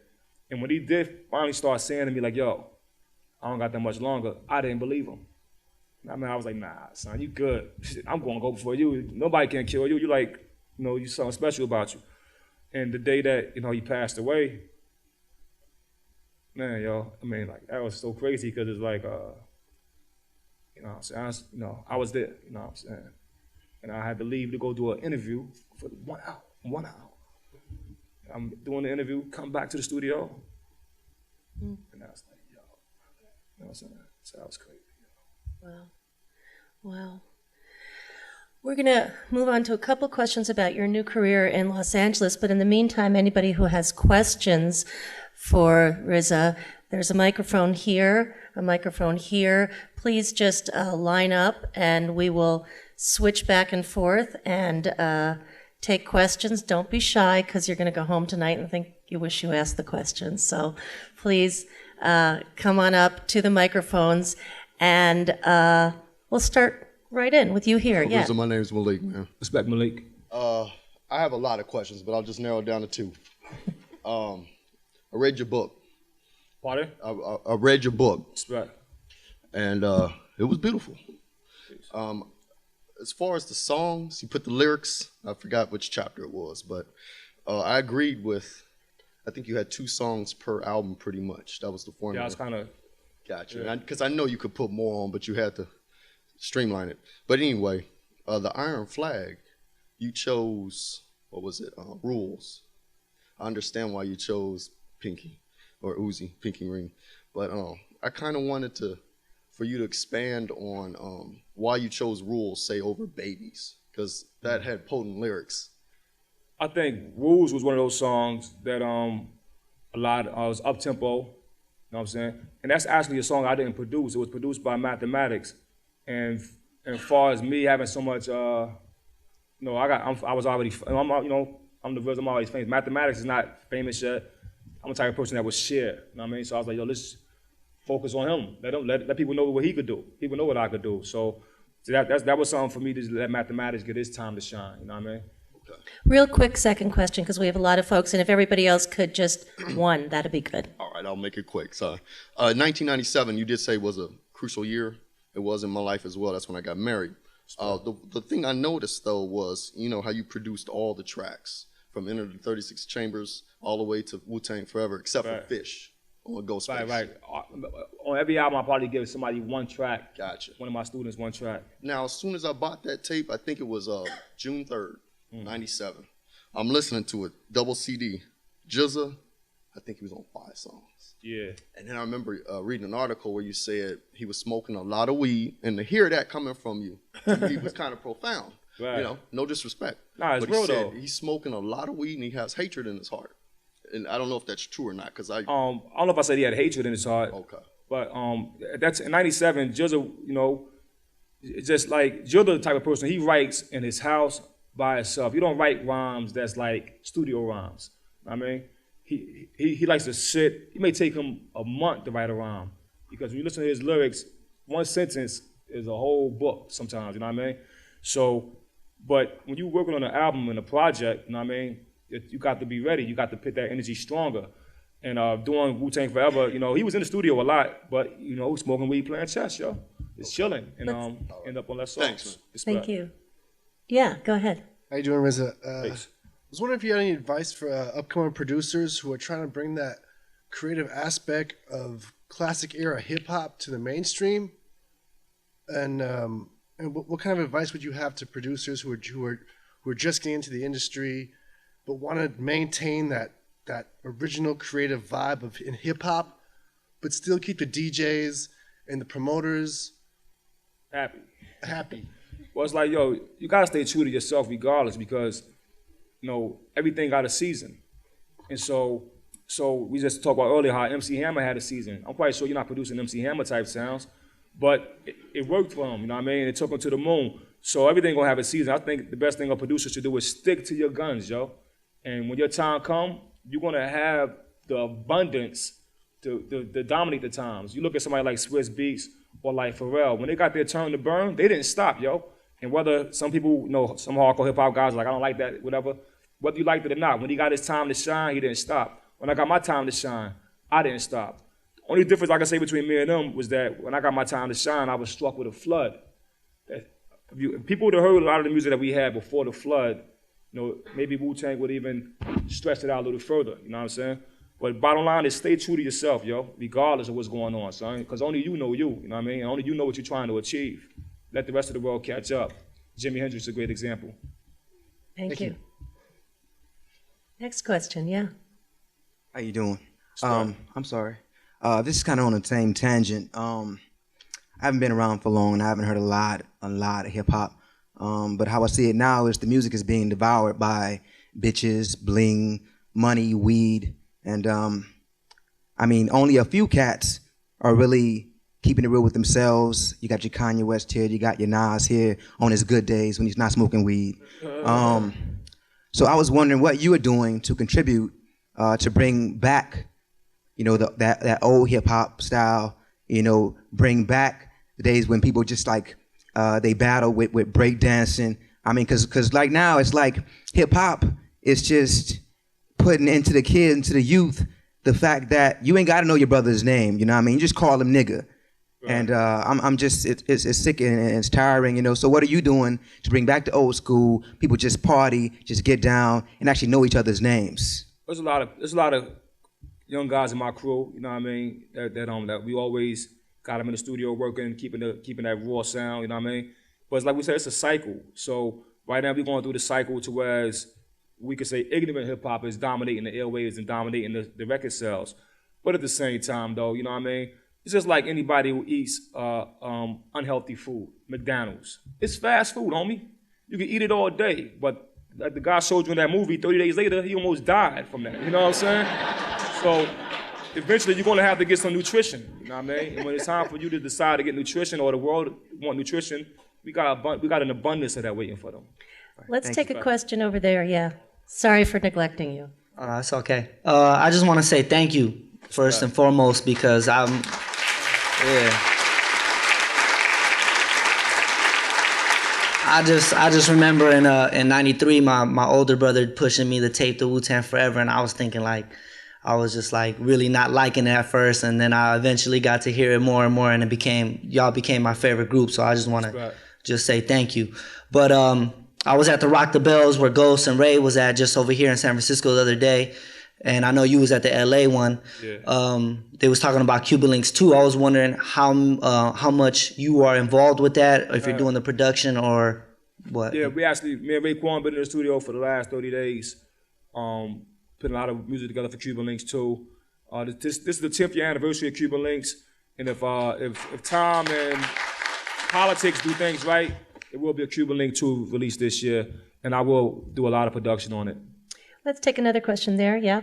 And when he did finally start saying to me, like, yo, I don't got that much longer, I didn't believe him. I was like, nah, son, you good. I'm going to go before you. Nobody can kill you. You like, you something special about you. And the day that, he passed away, man, that was so crazy because it's like, I was there, and I had to leave to go do an interview for 1 hour, 1 hour. I'm doing the interview, come back to the studio, and I was like, yo, you know what I'm saying? So that was crazy. Wow. We're going to move on to a couple questions about your new career in Los Angeles, but in the meantime, anybody who has questions for RZA, there's a microphone here, a microphone here. Please just line up and we will switch back and forth and take questions. Don't be shy because you're going to go home tonight and think you wish you asked the questions. So please come on up to the microphones and we'll start right in with you here. Yeah. My name is Malik, man. Respect, Malik. I have a lot of questions, but I'll just narrow it down to two. I read your book. Pardon? I read your book. Respect. And it was beautiful. As far as the songs, you put the lyrics, I forgot which chapter it was, but I agreed with, I think you had 2 songs per album pretty much. That was the formula. Yeah, I was kind of... Gotcha. Because I know you could put more on, but you had to streamline it. But anyway, the Iron Flag, you chose, what was it, Rules. I understand why you chose Pinky, or Uzi, Pinky Ring. But I kind of wanted for you to expand on why you chose Rules, say, over Babies, because that had potent lyrics. I think Rules was one of those songs that was up-tempo, you know what I'm saying? And that's actually a song I didn't produce. It was produced by Mathematics. And as far as me having so much, I was already, I'm the verse, I'm always famous. Mathematics is not famous yet. I'm the type of person that would share, you know what I mean? So I was like, yo, let's focus on him. Let people know what he could do. People know what I could do. So that was something for me to let Mathematics get his time to shine, you know what I mean? Okay. Real quick second question, because we have a lot of folks, and if everybody else could just one, that'd be good. All right, I'll make it quick. So 1997, you did say was a crucial year. It was in my life as well. That's when I got married. The thing I noticed, though, was, how you produced all the tracks from Enter the 36 Chambers all the way to Wu-Tang Forever, except for Fish on Ghostface. Right. On every album, I probably give somebody one track. Gotcha. One of my students one track. Now, as soon as I bought that tape, I think it was June 3rd, 97. I'm listening to it, double CD. RZA, I think he was on 5 songs. Yeah. And then I remember reading an article where you said he was smoking a lot of weed, and to hear that coming from you, to me, was kind of profound. Right. No disrespect. Nah, it's but real he said though. He's smoking a lot of weed and he has hatred in his heart. And I don't know if that's true or not, because I don't know if I said he had hatred in his heart. Okay. But that's in '97. RZA, it's just like RZA, the type of person he writes in his house by himself. You don't write rhymes that's like studio rhymes. I mean. He likes to sit. It may take him a month to write a rhyme because when you listen to his lyrics, one sentence is a whole book sometimes, you know what I mean? So, but when you're working on an album and a project, you know what I mean, you got to be ready. You got to put that energy stronger. And doing Wu-Tang Forever, he was in the studio a lot, but, smoking weed, playing chess, yo. It's chilling. And end up on that song. Thanks, man. Thank you. Yeah, go ahead. How you doing, RZA? Thanks. I was wondering if you had any advice for upcoming producers who are trying to bring that creative aspect of classic era hip hop to the mainstream, and what kind of advice would you have to producers who are just getting into the industry, but want to maintain that original creative vibe in hip hop, but still keep the DJs and the promoters happy? Well, it's like, yo, you gotta stay true to yourself regardless because. Everything got a season. And so we just talked about earlier how MC Hammer had a season. I'm quite sure you're not producing MC Hammer type sounds, But it worked for them, you know what I mean? It took them to the moon. So everything gonna have a season. I think the best thing a producer should do is stick to your guns, yo. And when your time come, you're gonna have the abundance to dominate the times. You look at somebody like Swiss Beats or like Pharrell, when they got their turn to burn, they didn't stop, yo. And whether some people, you know, some hardcore hip hop guys are like, I don't like that, whatever. Whether you liked it or not, when he got his time to shine, he didn't stop. When I got my time to shine, I didn't stop. The only difference I can say between me and them was that when I got my time to shine, I was struck with a flood. If people would have heard a lot of the music that we had before the flood, you know, maybe Wu-Tang would even stretch it out a little further, you know what I'm saying? But bottom line is stay true to yourself, yo, regardless of what's going on, son. Because only you know you know what I mean? And only you know what you're trying to achieve. Let the rest of the world catch up. Jimi Hendrix is a great example. Thank you. Next question, yeah. How you doing? I'm sorry. This is kind of on the same tangent. I haven't been around for long, and I haven't heard a lot of hip hop. But how I see it now is the music is being devoured by bitches, bling, money, weed, and I mean, only a few cats are really keeping it real with themselves. You got your Kanye West here, you got your Nas here on his good days when he's not smoking weed. So I was wondering what you were doing to contribute to bring back, you know, that old hip hop style. You know, bring back the days when people just like they battle with break dancing. I mean, cause like now it's like hip hop is just putting into the kids, into the youth, the fact that you ain't got to know your brother's name. You know what I mean? You just call him nigga. Right. And I'm just it's sick and it's tiring. You know. So what are you doing to bring back the old school? People just party, just get down, and actually know each other's names. There's a lot of young guys in my crew, you know what I mean, that we always got them in the studio working, keeping that raw sound, you know what I mean? But it's like we said, it's a cycle. So right now we're going through the cycle to whereas we could say ignorant hip hop is dominating the airwaves and dominating the record sales. But at the same time though, you know what I mean? It's just like anybody who eats unhealthy food, McDonald's. It's fast food, homie. You can eat it all day, but like the guy showed you in that movie, 30 days later, he almost died from that, you know what I'm saying? So eventually you're gonna have to get some nutrition, you know what I mean? And when it's time for you to decide to get nutrition or the world want nutrition, we got an abundance of that waiting for them. Let's take a question over there, yeah. Sorry for neglecting you. It's okay. I just want to say thank you, first and foremost, because I just remember in '93, my older brother pushing me to tape the Wu-Tang Forever, and I was thinking like, I was just like really not liking it at first, and then I eventually got to hear it more and more, and y'all became my favorite group. So I just want to just say thank you. But I was at the Rock the Bells where Ghost and Ray was at just over here in San Francisco the other day, and I know you was at the LA one. Yeah. They was talking about Cuban Links too. I was wondering how much you are involved with that, or if you're doing the production or what. Yeah, me and Raekwon been in the studio for the last 30 days, putting a lot of music together for Cuban Links too. This is the 10th year anniversary of Cuban Links, and if time and politics do things right, it will be a Cuban Link 2 release this year, and I will do a lot of production on it. Let's take another question there, yeah.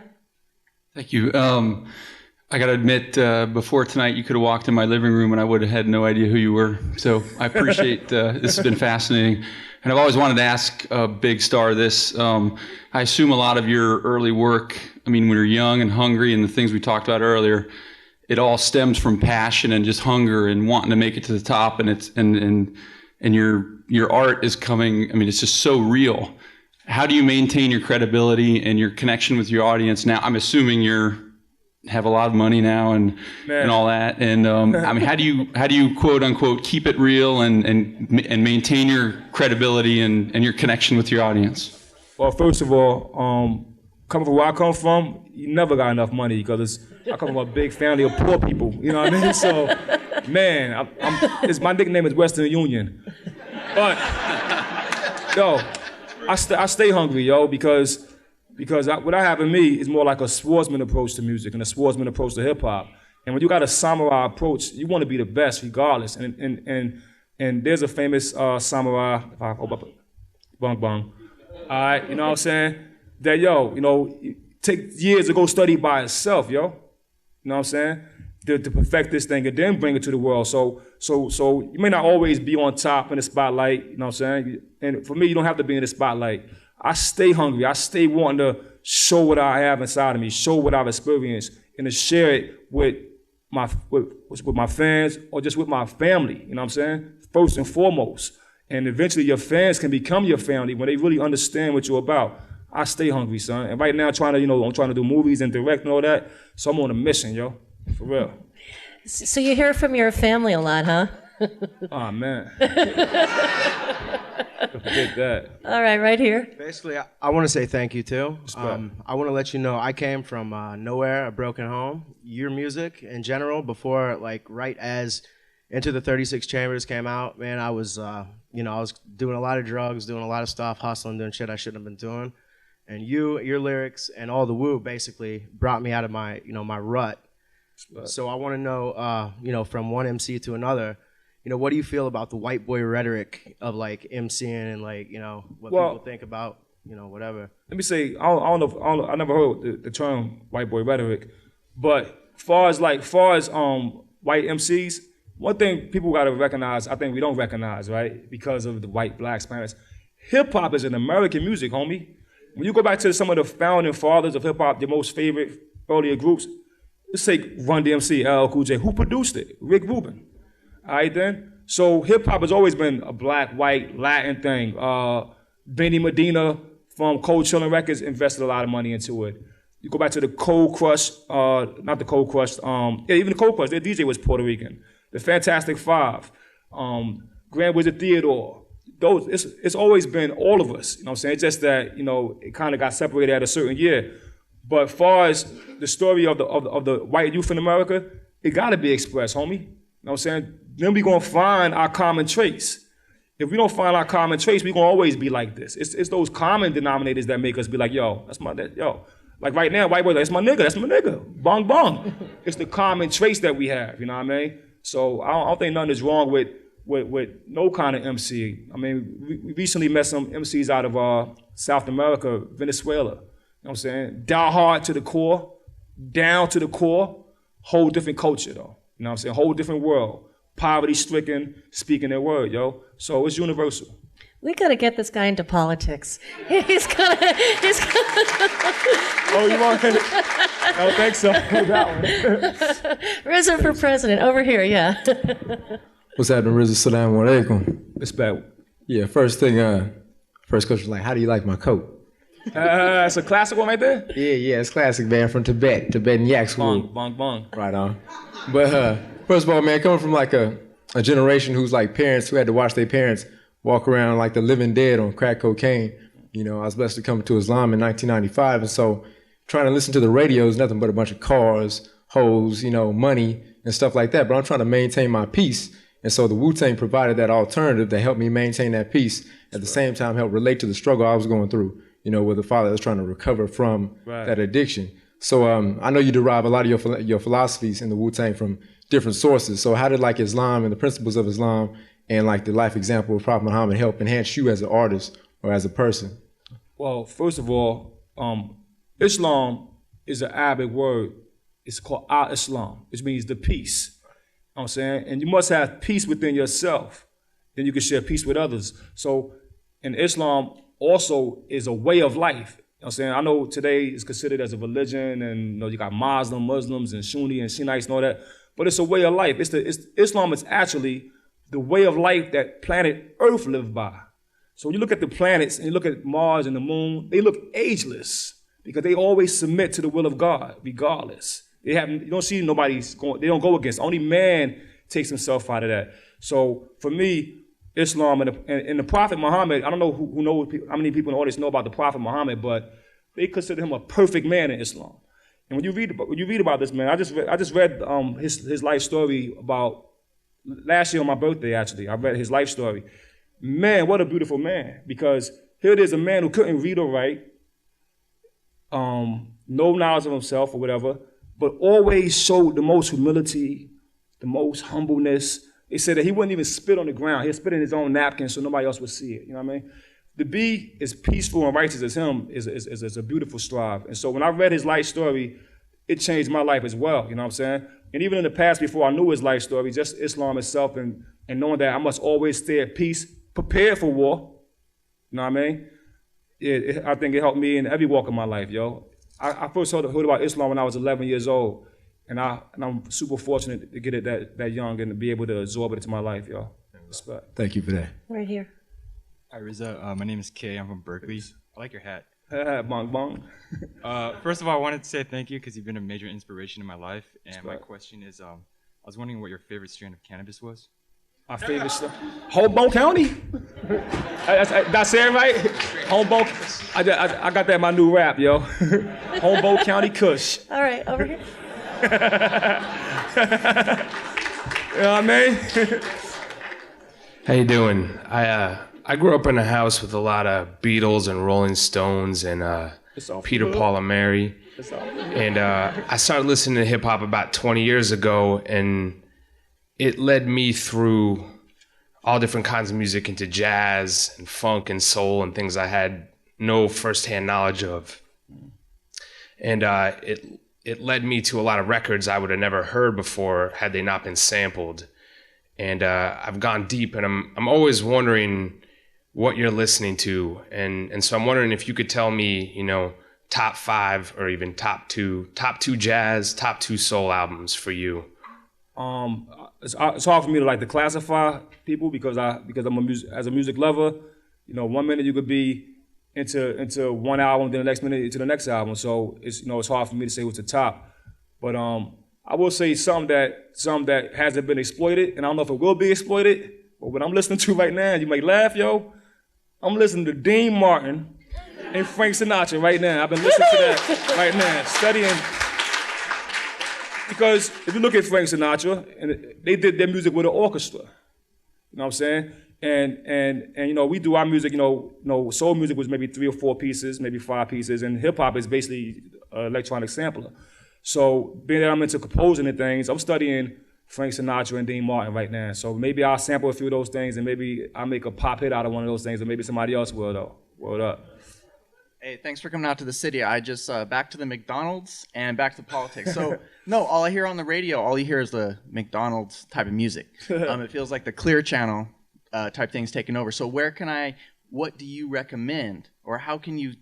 Thank you. I got to admit, before tonight, you could have walked in my living room and I would have had no idea who you were. So I appreciate this has been fascinating. And I've always wanted to ask a big star this. I assume a lot of your early work, I mean, when you're young and hungry and the things we talked about earlier, it all stems from passion and just hunger and wanting to make it to the top. And your art is coming, I mean, it's just so real. How do you maintain your credibility and your connection with your audience now? I'm assuming have a lot of money now and all that. And I mean, how do you quote unquote keep it real and maintain your credibility and your connection with your audience? Well, first of all, coming from where I come from, you never got enough money because I come from a big family of poor people. You know what I mean? So, man, my nickname is Western Union. But yo, I stay hungry, yo, because what I have in me is more like a swordsman approach to music and a swordsman approach to hip hop. And when you got a samurai approach, you want to be the best regardless. And there's a famous samurai, if I hold up, bung bung. All right, you know what I'm saying? That yo, you know, take years to go study by itself, yo. You know what I'm saying? to perfect this thing and then bring it to the world. So you may not always be on top in the spotlight, you know what I'm saying? And for me, you don't have to be in the spotlight. I stay hungry. I stay wanting to show what I have inside of me, show what I've experienced, and to share it with my fans or just with my family, you know what I'm saying? First and foremost. And eventually your fans can become your family when they really understand what you're about. I stay hungry, son. And right now I'm trying to do movies and direct and all that. So I'm on a mission, yo. For real. So you hear from your family a lot, huh? Oh, man. Forget that. All right here. Basically, I want to say thank you, too. I want to let you know I came from nowhere, a broken home. Your music in general, before, like, right as Into the 36 Chambers came out, man, I was, I was doing a lot of drugs, doing a lot of stuff, hustling, doing shit I shouldn't have been doing. And your lyrics and all the Wu basically brought me out of my, my rut. So I want to know, from one MC to another, what do you feel about the white boy rhetoric of like MCing and like, what people think about, whatever? Let me say, I never heard the term white boy rhetoric, but far as white MCs, one thing people got to recognize, I think we don't recognize, right? Because of the white, black, Spanish. Hip hop is an American music, homie. When you go back to some of the founding fathers of hip hop, the most favorite earlier groups, let's take Run DMC, LL Cool J. Who produced it? Rick Rubin. All right, then. So hip hop has always been a black, white, Latin thing. Benny Medina from Cold Chillin' Records invested a lot of money into it. You go back to the Cold Crush, not the Cold Crush, even the Cold Crush, their DJ was Puerto Rican. The Fantastic Five, Grand Wizard Theodore. It's always been all of us. You know what I'm saying? It's just that, it kind of got separated at a certain year. But as far as the story of the white youth in America, it got to be expressed, homie. You know what I'm saying? Then we going to find our common traits. If we don't find our common traits, we going to always be like this. It's those common denominators that make us be like, yo, Like right now, white boy, that's my nigga. Bong bong. It's the common traits that we have, you know what I mean? So I don't think nothing is wrong with no kind of MC. I mean, we recently met some MCs out of South America, Venezuela. You know what I'm saying? Die hard to the core, down to the core, whole different culture though. You know what I'm saying? Whole different world. Poverty stricken, speaking their word, yo. So it's universal. We gotta get this guy into politics. He's gonna. Oh, you want him? I don't think so. RZA for president, over here, yeah. What's happening, RZA? Salam alaikum. Respect. Yeah, first question, like, how do you like my coat? It's a classic one right there? Yeah, it's classic, man, from Tibetan yak school. Bong. Right on. But first of all, man, coming from like a generation who's like parents who had to watch their parents walk around like the living dead on crack cocaine. I was blessed to come to Islam in 1995, and so trying to listen to the radio is nothing but a bunch of cars, hoes, money, and stuff like that. But I'm trying to maintain my peace, and so the Wu-Tang provided that alternative that helped me maintain that peace, at the same time help relate to the struggle I was going through, with a father that was trying to recover from that addiction. So I know you derive a lot of your philosophies in the Wu-Tang from different sources. So how did like Islam and the principles of Islam and like the life example of Prophet Muhammad help enhance you as an artist or as a person? Well, first of all, Islam is an Arabic word. It's called al-Islam, which means the peace. You know what I'm saying? And you must have peace within yourself. Then you can share peace with others. So, and Islam also is a way of life. You know what I'm saying? I know today it's considered as a religion, and you got Muslims and Sunni and Shiites and all that, but it's a way of life. Islam is actually the way of life that planet Earth lived by. So when you look at the planets and you look at Mars and the moon, they look ageless because they always submit to the will of God, regardless. You don't see they don't go against. Only man takes himself out of that. So for me, Islam and the Prophet Muhammad, I don't know how many people in the audience know about the Prophet Muhammad, but they consider him a perfect man in Islam. And when you read about this man, I just read his life story about last year on my birthday. Actually, I read his life story. Man, what a beautiful man! Because here it is, a man who couldn't read or write, no knowledge of himself or whatever, but always showed the most humility, the most humbleness. They said that he wouldn't even spit on the ground. He'd spit in his own napkin so nobody else would see it. You know what I mean? To be as peaceful and righteous as him is a beautiful strive. And so when I read his life story, it changed my life as well. You know what I'm saying? And even in the past, before I knew his life story, just Islam itself and knowing that I must always stay at peace, prepared for war. You know what I mean? I think it helped me in every walk of my life, yo. I first heard about Islam when I was 11 years old, and I'm super fortunate to get it that young and to be able to absorb it into my life, yo. Respect. Thank you for that. Right here. Hi, RZA. My name is Kay. I'm from Berkeley. I like your hat. Bong bong. First of all, I wanted to say thank you because you've been a major inspiration in my life. And my question is, I was wondering what your favorite strain of cannabis was. My favorite stuff. Homeboy County. Did I say it right? Homeboy. I got that in my new rap, yo. Homeboy County Kush. All right, over here. You know what I mean? How you doing? I grew up in a house with a lot of Beatles and Rolling Stones and Peter, Paul, and Mary. And I started listening to hip hop about 20 years ago, and it led me through all different kinds of music into jazz and funk and soul and things I had no firsthand knowledge of. And it led me to a lot of records I would have never heard before had they not been sampled. And I've gone deep, and I'm always wondering what you're listening to. And so I'm wondering if you could tell me, you know, top 5 or even top two jazz, top 2 soul albums for you. It's hard for me to classify people because I'm as a music lover. You know, one minute you could be into one album, then the next minute into the next album. So it's hard for me to say what's the top. But I will say some that hasn't been exploited, and I don't know if it will be exploited. But what I'm listening to right now, you might laugh, yo. I'm listening to Dean Martin and Frank Sinatra right now. I've been listening to that right now, studying. Because if you look at Frank Sinatra, and they did their music with an orchestra. You know what I'm saying? And you know, we do our music, you know, soul music was maybe 3 or 4 pieces, maybe 5 pieces, and hip hop is basically an electronic sampler. So being that I'm into composing and things, I'm studying Frank Sinatra and Dean Martin right now. So maybe I'll sample a few of those things, and maybe I'll make a pop hit out of one of those things, and maybe somebody else will, though. Word up. Hey, thanks for coming out to the city. I just, back to the McDonald's and back to politics. So, no, all I hear on the radio, all you hear is the McDonald's type of music. It feels like the Clear Channel type thing's taken over. So what do you recommend? Or how can you,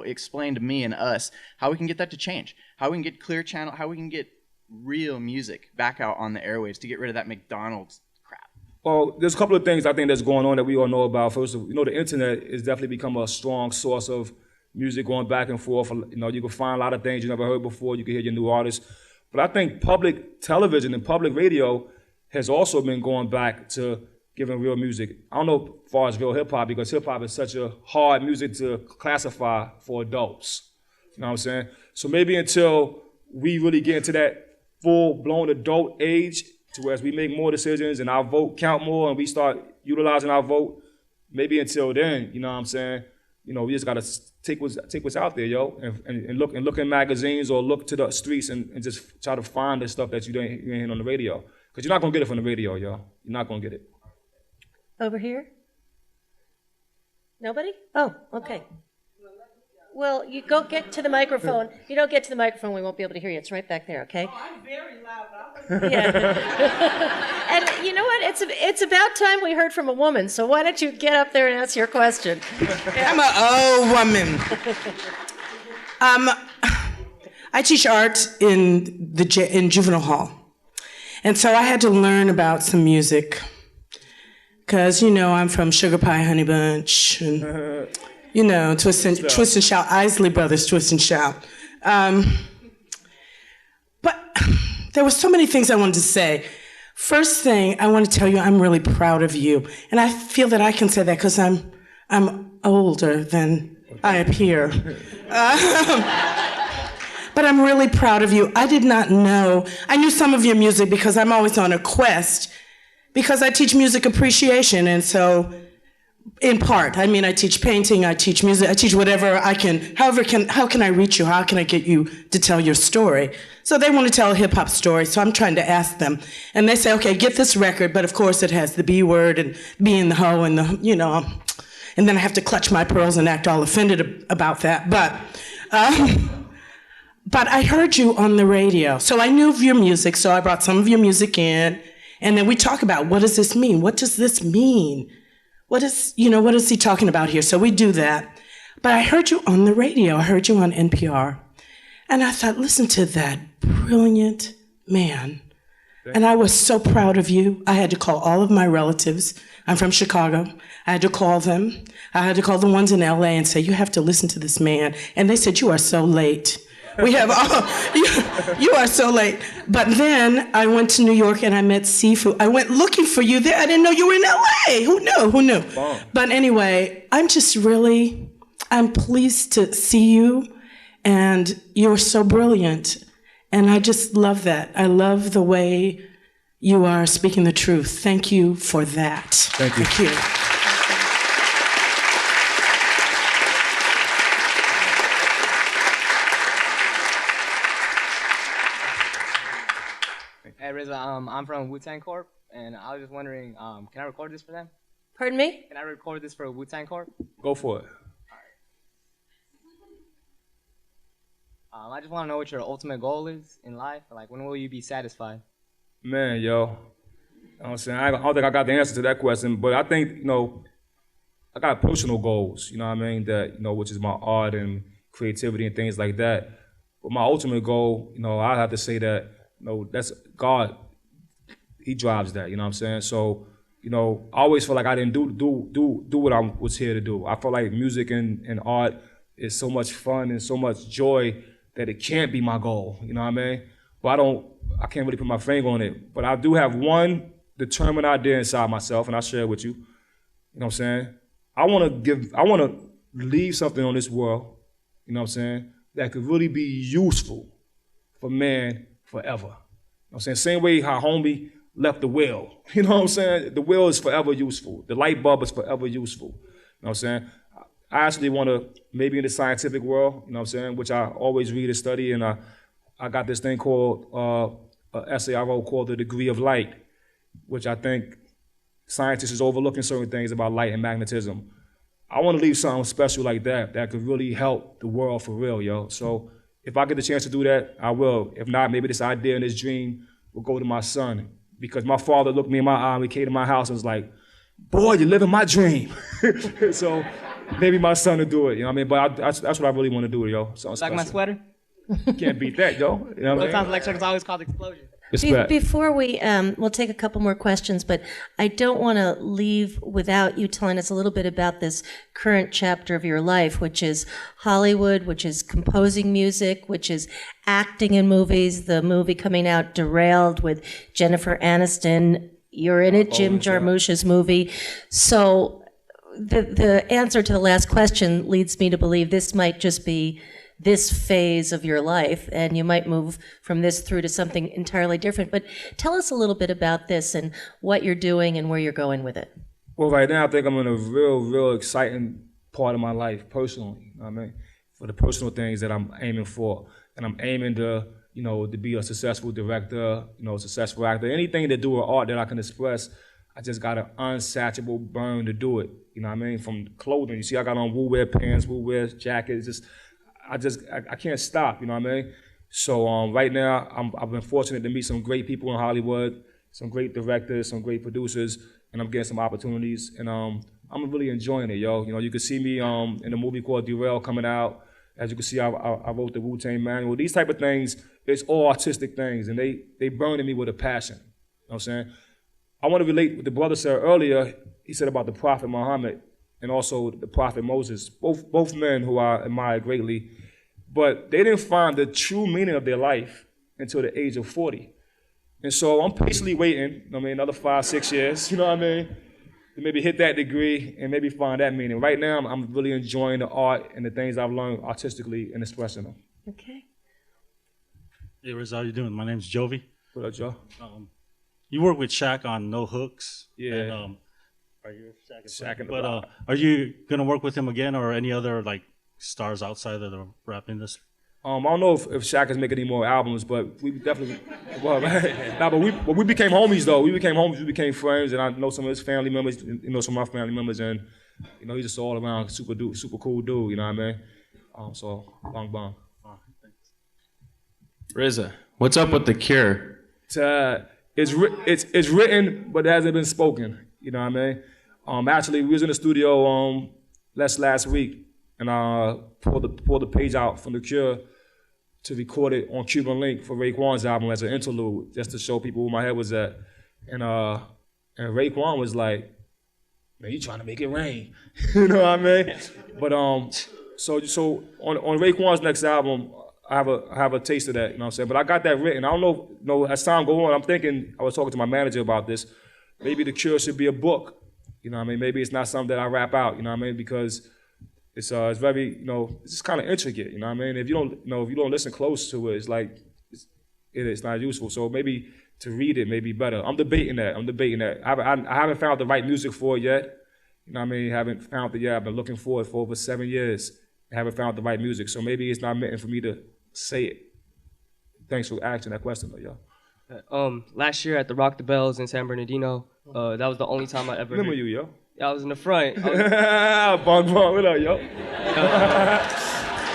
explain to me and us how we can get that to change? How we can get Clear Channel, how we can get real music back out on the airwaves to get rid of that McDonald's crap? Well, there's a couple of things I think that's going on that we all know about. First, the internet has definitely become a strong source of music going back and forth. You know, you can find a lot of things you never heard before. You can hear your new artists. But I think public television and public radio has also been going back to giving real music. I don't know as far as real hip-hop, because hip-hop is such a hard music to classify for adults. You know what I'm saying? So maybe until we really get into that full-blown adult age, to where as we make more decisions and our vote count more and we start utilizing our vote, maybe until then, you know what I'm saying? You know, we just gotta take what's out there, yo, and look in magazines or look to the streets and just try to find the stuff that you ain't hearing on the radio. Because you're not gonna get it from the radio, yo. You're not gonna get it. Over here? Nobody? Oh, okay. Well, you go get to the microphone. If you don't get to the microphone, we won't be able to hear you. It's right back there, okay? Oh, I'm very loud. Yeah. And you know what? It's about time we heard from a woman, so why don't you get up there and ask your question? I'm an old woman. I teach art in juvenile hall. And so I had to learn about some music. Because, I'm from Sugar Pie Honey Bunch and... Twist and Shout, Isley Brothers, Twist and Shout. But there were so many things I wanted to say. First thing, I want to tell you I'm really proud of you. And I feel that I can say that because I'm older than I appear. But I'm really proud of you. I did not know. I knew some of your music because I'm always on a quest because I teach music appreciation. And so... in part, I teach painting, I teach music, I teach whatever I can. How can I reach you? How can I get you to tell your story? So they want to tell a hip hop story, so I'm trying to ask them. And they say, okay, get this record, but of course it has the B word and B in the hoe and and then I have to clutch my pearls and act all offended about that. but I heard you on the radio. So I knew of your music, so I brought some of your music in. And then we talk about, what does this mean? What does this mean? What is he talking about here? So we do that. But I heard you on the radio. I heard you on NPR. And I thought, listen to that brilliant man. And I was so proud of you. I had to call all of my relatives. I'm from Chicago. I had to call them. I had to call the ones in LA and say, you have to listen to this man. And they said, you are so late. We have you are so late. But then I went to New York and I met Sifu. I went looking for you there. I didn't know you were in LA. Who knew? Wow. But anyway, I'm pleased to see you, and you're so brilliant. And I just love that. I love the way you are speaking the truth. Thank you for that. Thank you. Thank you. Hey, RZA, I'm from Wu-Tang Corp, and I was just wondering, can I record this for them? Pardon me? Can I record this for Wu-Tang Corp? Go for it. I just want to know what your ultimate goal is in life. Like, when will you be satisfied? Man, yo, you know what I'm saying? I don't think I got the answer to that question, but I think, I got personal goals, you know what I mean? That, which is my art and creativity and things like that. But my ultimate goal, I have to say that, that's God. He drives that, you know what I'm saying? So, I always felt like I didn't do what I was here to do. I felt like music and art is so much fun and so much joy that it can't be my goal, you know what I mean? But I can't really put my finger on it. But I do have one determined idea inside myself, and I'll share it with you. You know what I'm saying? I want to leave something on this world, you know what I'm saying, that could really be useful for man forever. You know what I'm saying? Same way how homie left the will. You know what I'm saying? The will is forever useful. The light bulb is forever useful. You know what I'm saying? I actually want to, maybe in the scientific world, you know what I'm saying, which I always read and study, and I got this thing called, an essay I wrote called The Degree of Light, which I think scientists is overlooking certain things about light and magnetism. I want to leave something special like that could really help the world for real, yo. So if I get the chance to do that, I will. If not, maybe this idea and this dream will go to my son, because my father looked me in my eye when he came to my house and was like, boy, you're living my dream. So maybe my son will do it, you know what I mean? But that's what I really want to do, yo. Like my sweater? Can't beat that, yo. You know what I mean? Sometimes electric's always called explosion. Before we'll take a couple more questions, but I don't want to leave without you telling us a little bit about this current chapter of your life, which is Hollywood, which is composing music, which is acting in movies, the movie coming out, Derailed, with Jennifer Aniston. You're in it, Jim Jarmusch's movie. So the answer to the last question leads me to believe this might just be this phase of your life, and you might move from this through to something entirely different. But tell us a little bit about this and what you're doing and where you're going with it. Well, right now I think I'm in a real exciting part of my life personally, you know what I mean? For the personal things that I'm aiming for. And I'm aiming to, to be a successful director, successful actor, anything to do with art that I can express. I just got an unsatiable burn to do it, you know what I mean? From clothing, you see I got on Wu-wear pants, Wu-wear jackets, I can't stop, you know what I mean? So right now, I've been fortunate to meet some great people in Hollywood, some great directors, some great producers, and I'm getting some opportunities, and I'm really enjoying it, yo. You can see me in a movie called Derailed coming out. As you can see, I wrote the Wu-Tang manual. These type of things, it's all artistic things, and they burn in me with a passion, you know what I'm saying? I want to relate what the brother said earlier. He said about the Prophet Muhammad and also the Prophet Moses, both men who I admire greatly. But they didn't find the true meaning of their life until the age of 40. And so I'm patiently waiting, another 5-6 years, you know what I mean, to maybe hit that degree and maybe find that meaning. Right now, I'm really enjoying the art and the things I've learned artistically and expressing them. Okay. Hey, RZA, how you doing? My name's Jovi. What up, Joe? You work with Shaq on No Hooks. Yeah. And, are you Shaq? But are you gonna work with him again, or any other stars outside of the rap industry? I don't know if Shaq is making any more albums, but we definitely. But we became homies though. We became friends, and I know some of his family members. Some of my family members, and he's just all around super cool dude. You know what I mean? So long. RZA, what's up with The Cure? It's written, but it hasn't been spoken. You know what I mean? Actually, we was in the studio last week, and pulled the page out from The Cure to record it on Cuban Link for Raekwon's album as an interlude, just to show people where my head was at. And Raekwon was like, "Man, you trying to make it rain?" You know what I mean? But so on Raekwon's next album, I have a taste of that. You know what I'm saying? But I got that written. I don't know. As time go on, I'm thinking. I was talking to my manager about this. Maybe The Cure should be a book. You know what I mean? Maybe it's not something that I rap out. You know what I mean? Because it's very, it's kind of intricate. You know what I mean? If you don't listen close to it, it's like it's not useful. So maybe to read it may be better. I'm debating that. I haven't found the right music for it yet. You know what I mean? Haven't found it yet. I've been looking for it for over 7 years. I haven't found the right music. So maybe it's not meant for me to say it. Thanks for asking that question, though, y'all. Last year at the Rock the Bells in San Bernardino, that was the only time I ever Remember you, yo? Yeah, I was in the front. Bong, what up, yo?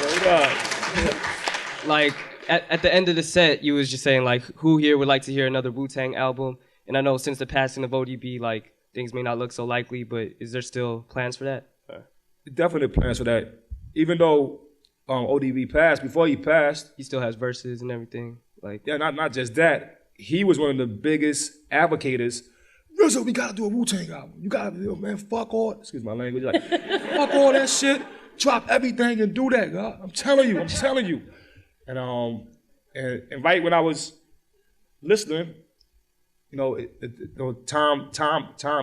What up? Like, at the end of the set, you was just saying, like, who here would like to hear another Wu-Tang album? And I know since the passing of ODB, like, things may not look so likely, but is there still plans for that? Definitely plans for that. Even though ODB passed, before he passed... He still has verses and everything. Like, yeah, not just that. He was one of the biggest advocates. RZA, we gotta do a Wu-Tang album. You gotta do it, man. Fuck all... Excuse my language. Like, fuck all that shit. Drop everything and do that, God. I'm telling you. And right when I was listening, Tom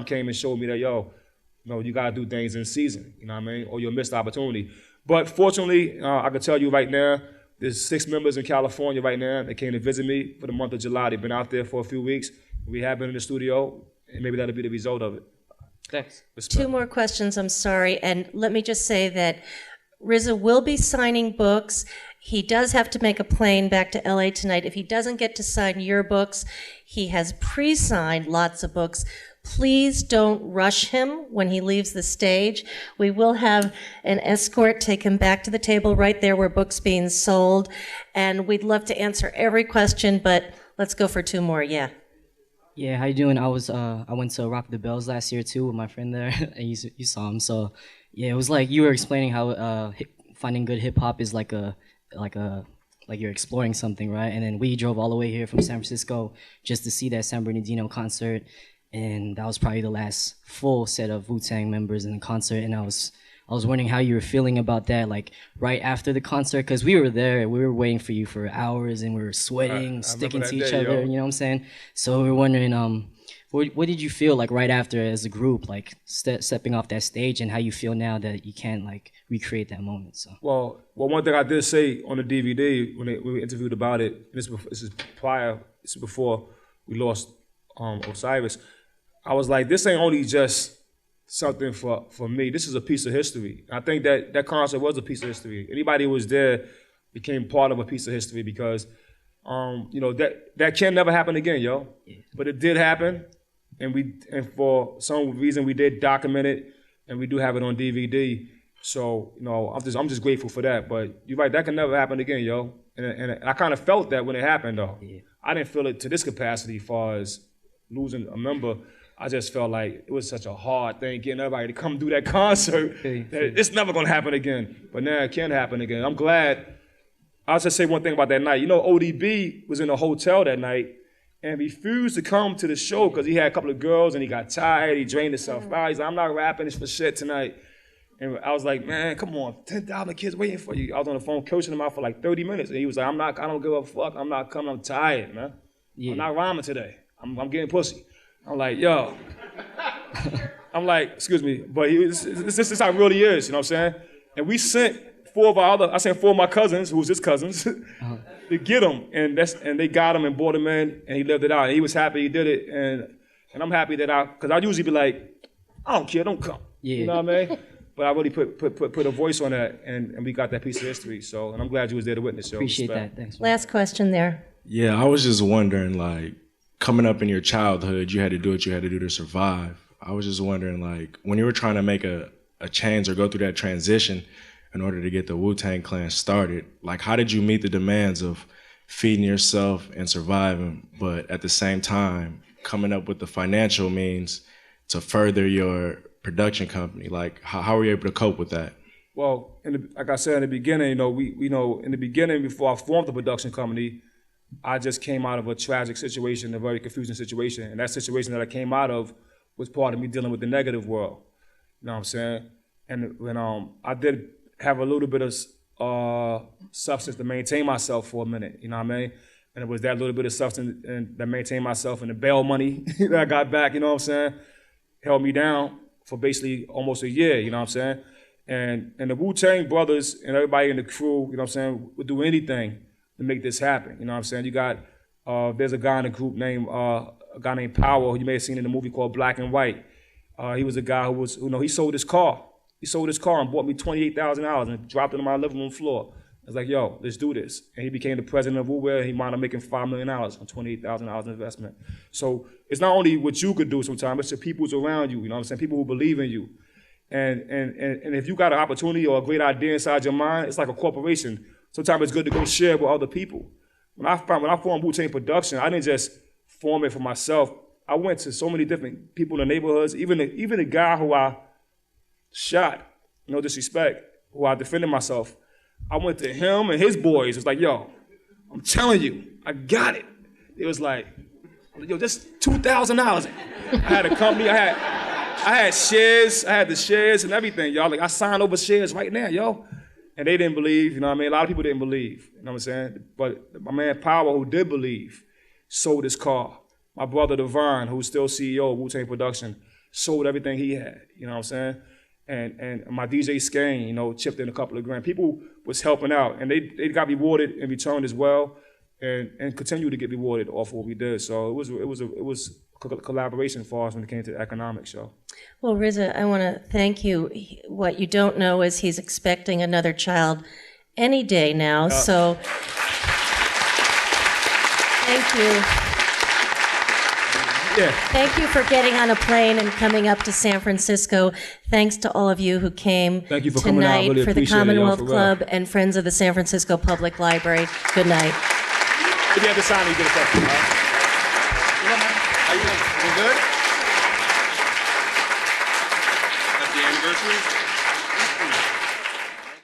came and showed me that, you gotta do things in season, you know what I mean? Or you'll miss the opportunity. But fortunately, I can tell you right now, there's 6 members in California right now that came to visit me for the month of July. They've been out there for a few weeks. We have been in the studio, and maybe that'll be the result of it. Thanks. Respect. 2 more questions, I'm sorry. And let me just say that RZA will be signing books. He does have to make a plane back to LA tonight. If he doesn't get to sign your books, he has pre-signed lots of books. Please don't rush him when he leaves the stage. We will have an escort take him back to the table right there where books being sold. And we'd love to answer every question, but let's go for 2 more. Yeah. Yeah, how you doing? I went to Rock the Bells last year too with my friend there, and you saw him. So yeah, it was like you were explaining how finding good hip hop is like you're exploring something, right? And then we drove all the way here from San Francisco just to see that San Bernardino concert, and that was probably the last full set of Wu-Tang members in the concert. And I was wondering how you were feeling about that, like right after the concert, because we were there, we were waiting for you for hours, and we were sweating, sticking to each other. You know what I'm saying? So we were wondering, what did you feel like right after as a group, like stepping off that stage, and how you feel now that you can't like recreate that moment? So well, one thing I did say on the DVD when we interviewed about it, this is before we lost Osiris. I was like, this ain't only just something for me. This is a piece of history. I think that concert was a piece of history. Anybody who was there became part of a piece of history because, that can never happen again, yo. Yeah. But it did happen, and for some reason we did document it, and we do have it on DVD. So, I'm just grateful for that. But you're right, that can never happen again, yo. And I kind of felt that when it happened, though. Yeah. I didn't feel it to this capacity as far as losing a member. I just felt like it was such a hard thing getting everybody to come do that concert. That it's never gonna happen again. But now it can happen again. I'm glad. I'll just say one thing about that night. ODB was in a hotel that night and refused to come to the show because he had a couple of girls and he got tired. He drained himself out. He's like, I'm not rapping this for shit tonight. And I was like, man, come on, 10,000 kids waiting for you. I was on the phone coaching him out for like 30 minutes. And he was like, I don't give a fuck. I'm not coming. I'm tired, man. Yeah. I'm not rhyming today. I'm getting pussy. I'm like, yo. I'm like, excuse me, but this is how it really is, you know what I'm saying? And we sent 4 of my cousins, who was his cousins, to get him. And they got him and brought him in, and he lived it out. And he was happy he did it. And I'm happy that because I usually be like, I don't care, don't come. Yeah. You know what I mean? But I really put a voice on that, and we got that piece of history. So, and I'm glad you was there to witness it. Appreciate that. Thanks. Last question there. Yeah, I was just wondering, like, coming up in your childhood, you had to do what you had to do to survive. I was just wondering, like, when you were trying to make a change or go through that transition in order to get the Wu-Tang Clan started, like, how did you meet the demands of feeding yourself and surviving, but at the same time, coming up with the financial means to further your production company? Like, how were you able to cope with that? Well, like I said in the beginning, in the beginning, before I formed the production company, I just came out of a tragic situation, a very confusing situation. And that situation that I came out of was part of me dealing with the negative world. You know what I'm saying? And when I did have a little bit of substance to maintain myself for a minute, you know what I mean? And it was that little bit of substance that maintained myself, and the bail money that I got back, you know what I'm saying, held me down for basically almost a year, you know what I'm saying? And the Wu-Tang brothers and everybody in the crew, you know what I'm saying, would do anything to make this happen, you know what I'm saying? You got, there's a guy in the group named Power, who you may have seen in the movie called Black and White. He was a guy who was, he sold his car. He sold his car and bought me $28,000 and dropped it on my living room floor. I was like, yo, let's do this. And he became the president of Wu, and he wound up making $5 million on $28,000 investment. So it's not only what you could do sometimes, it's the people who's around you, you know what I'm saying? People who believe in you. And if you got an opportunity or a great idea inside your mind, it's like a corporation. Sometimes it's good to go share with other people. When I formed Wu-Tang Production, I didn't just form it for myself. I went to so many different people in the neighborhoods, even the guy who I shot, no disrespect, who I defended myself. I went to him and his boys. It was like, yo, I'm telling you, I got it. It was like, yo, just $2,000. I had a company, I had shares, I had the shares and everything, y'all. Like, I signed over shares right now, yo. And they didn't believe, you know what I mean? A lot of people didn't believe, you know what I'm saying? But my man Power, who did believe, sold his car. My brother Devon, who's still CEO of Wu-Tang Production, sold everything he had, you know what I'm saying? And my DJ Skane, chipped in a couple of grand. People was helping out, and they got rewarded in return as well, and continue to get rewarded off of what we did. So it was a collaboration for us when it came to the economics, yo. Well, RZA, I want to thank you. What you don't know is he's expecting another child any day now. So thank you. Yeah. Thank you for getting on a plane and coming up to San Francisco. Thanks to all of you who came Thank you for coming out. tonight Really for the appreciate it, Commonwealth yo, for real. Club and Friends of the San Francisco Public Library. Good night. If you have to sign, you get a question. Are you good? Happy anniversary.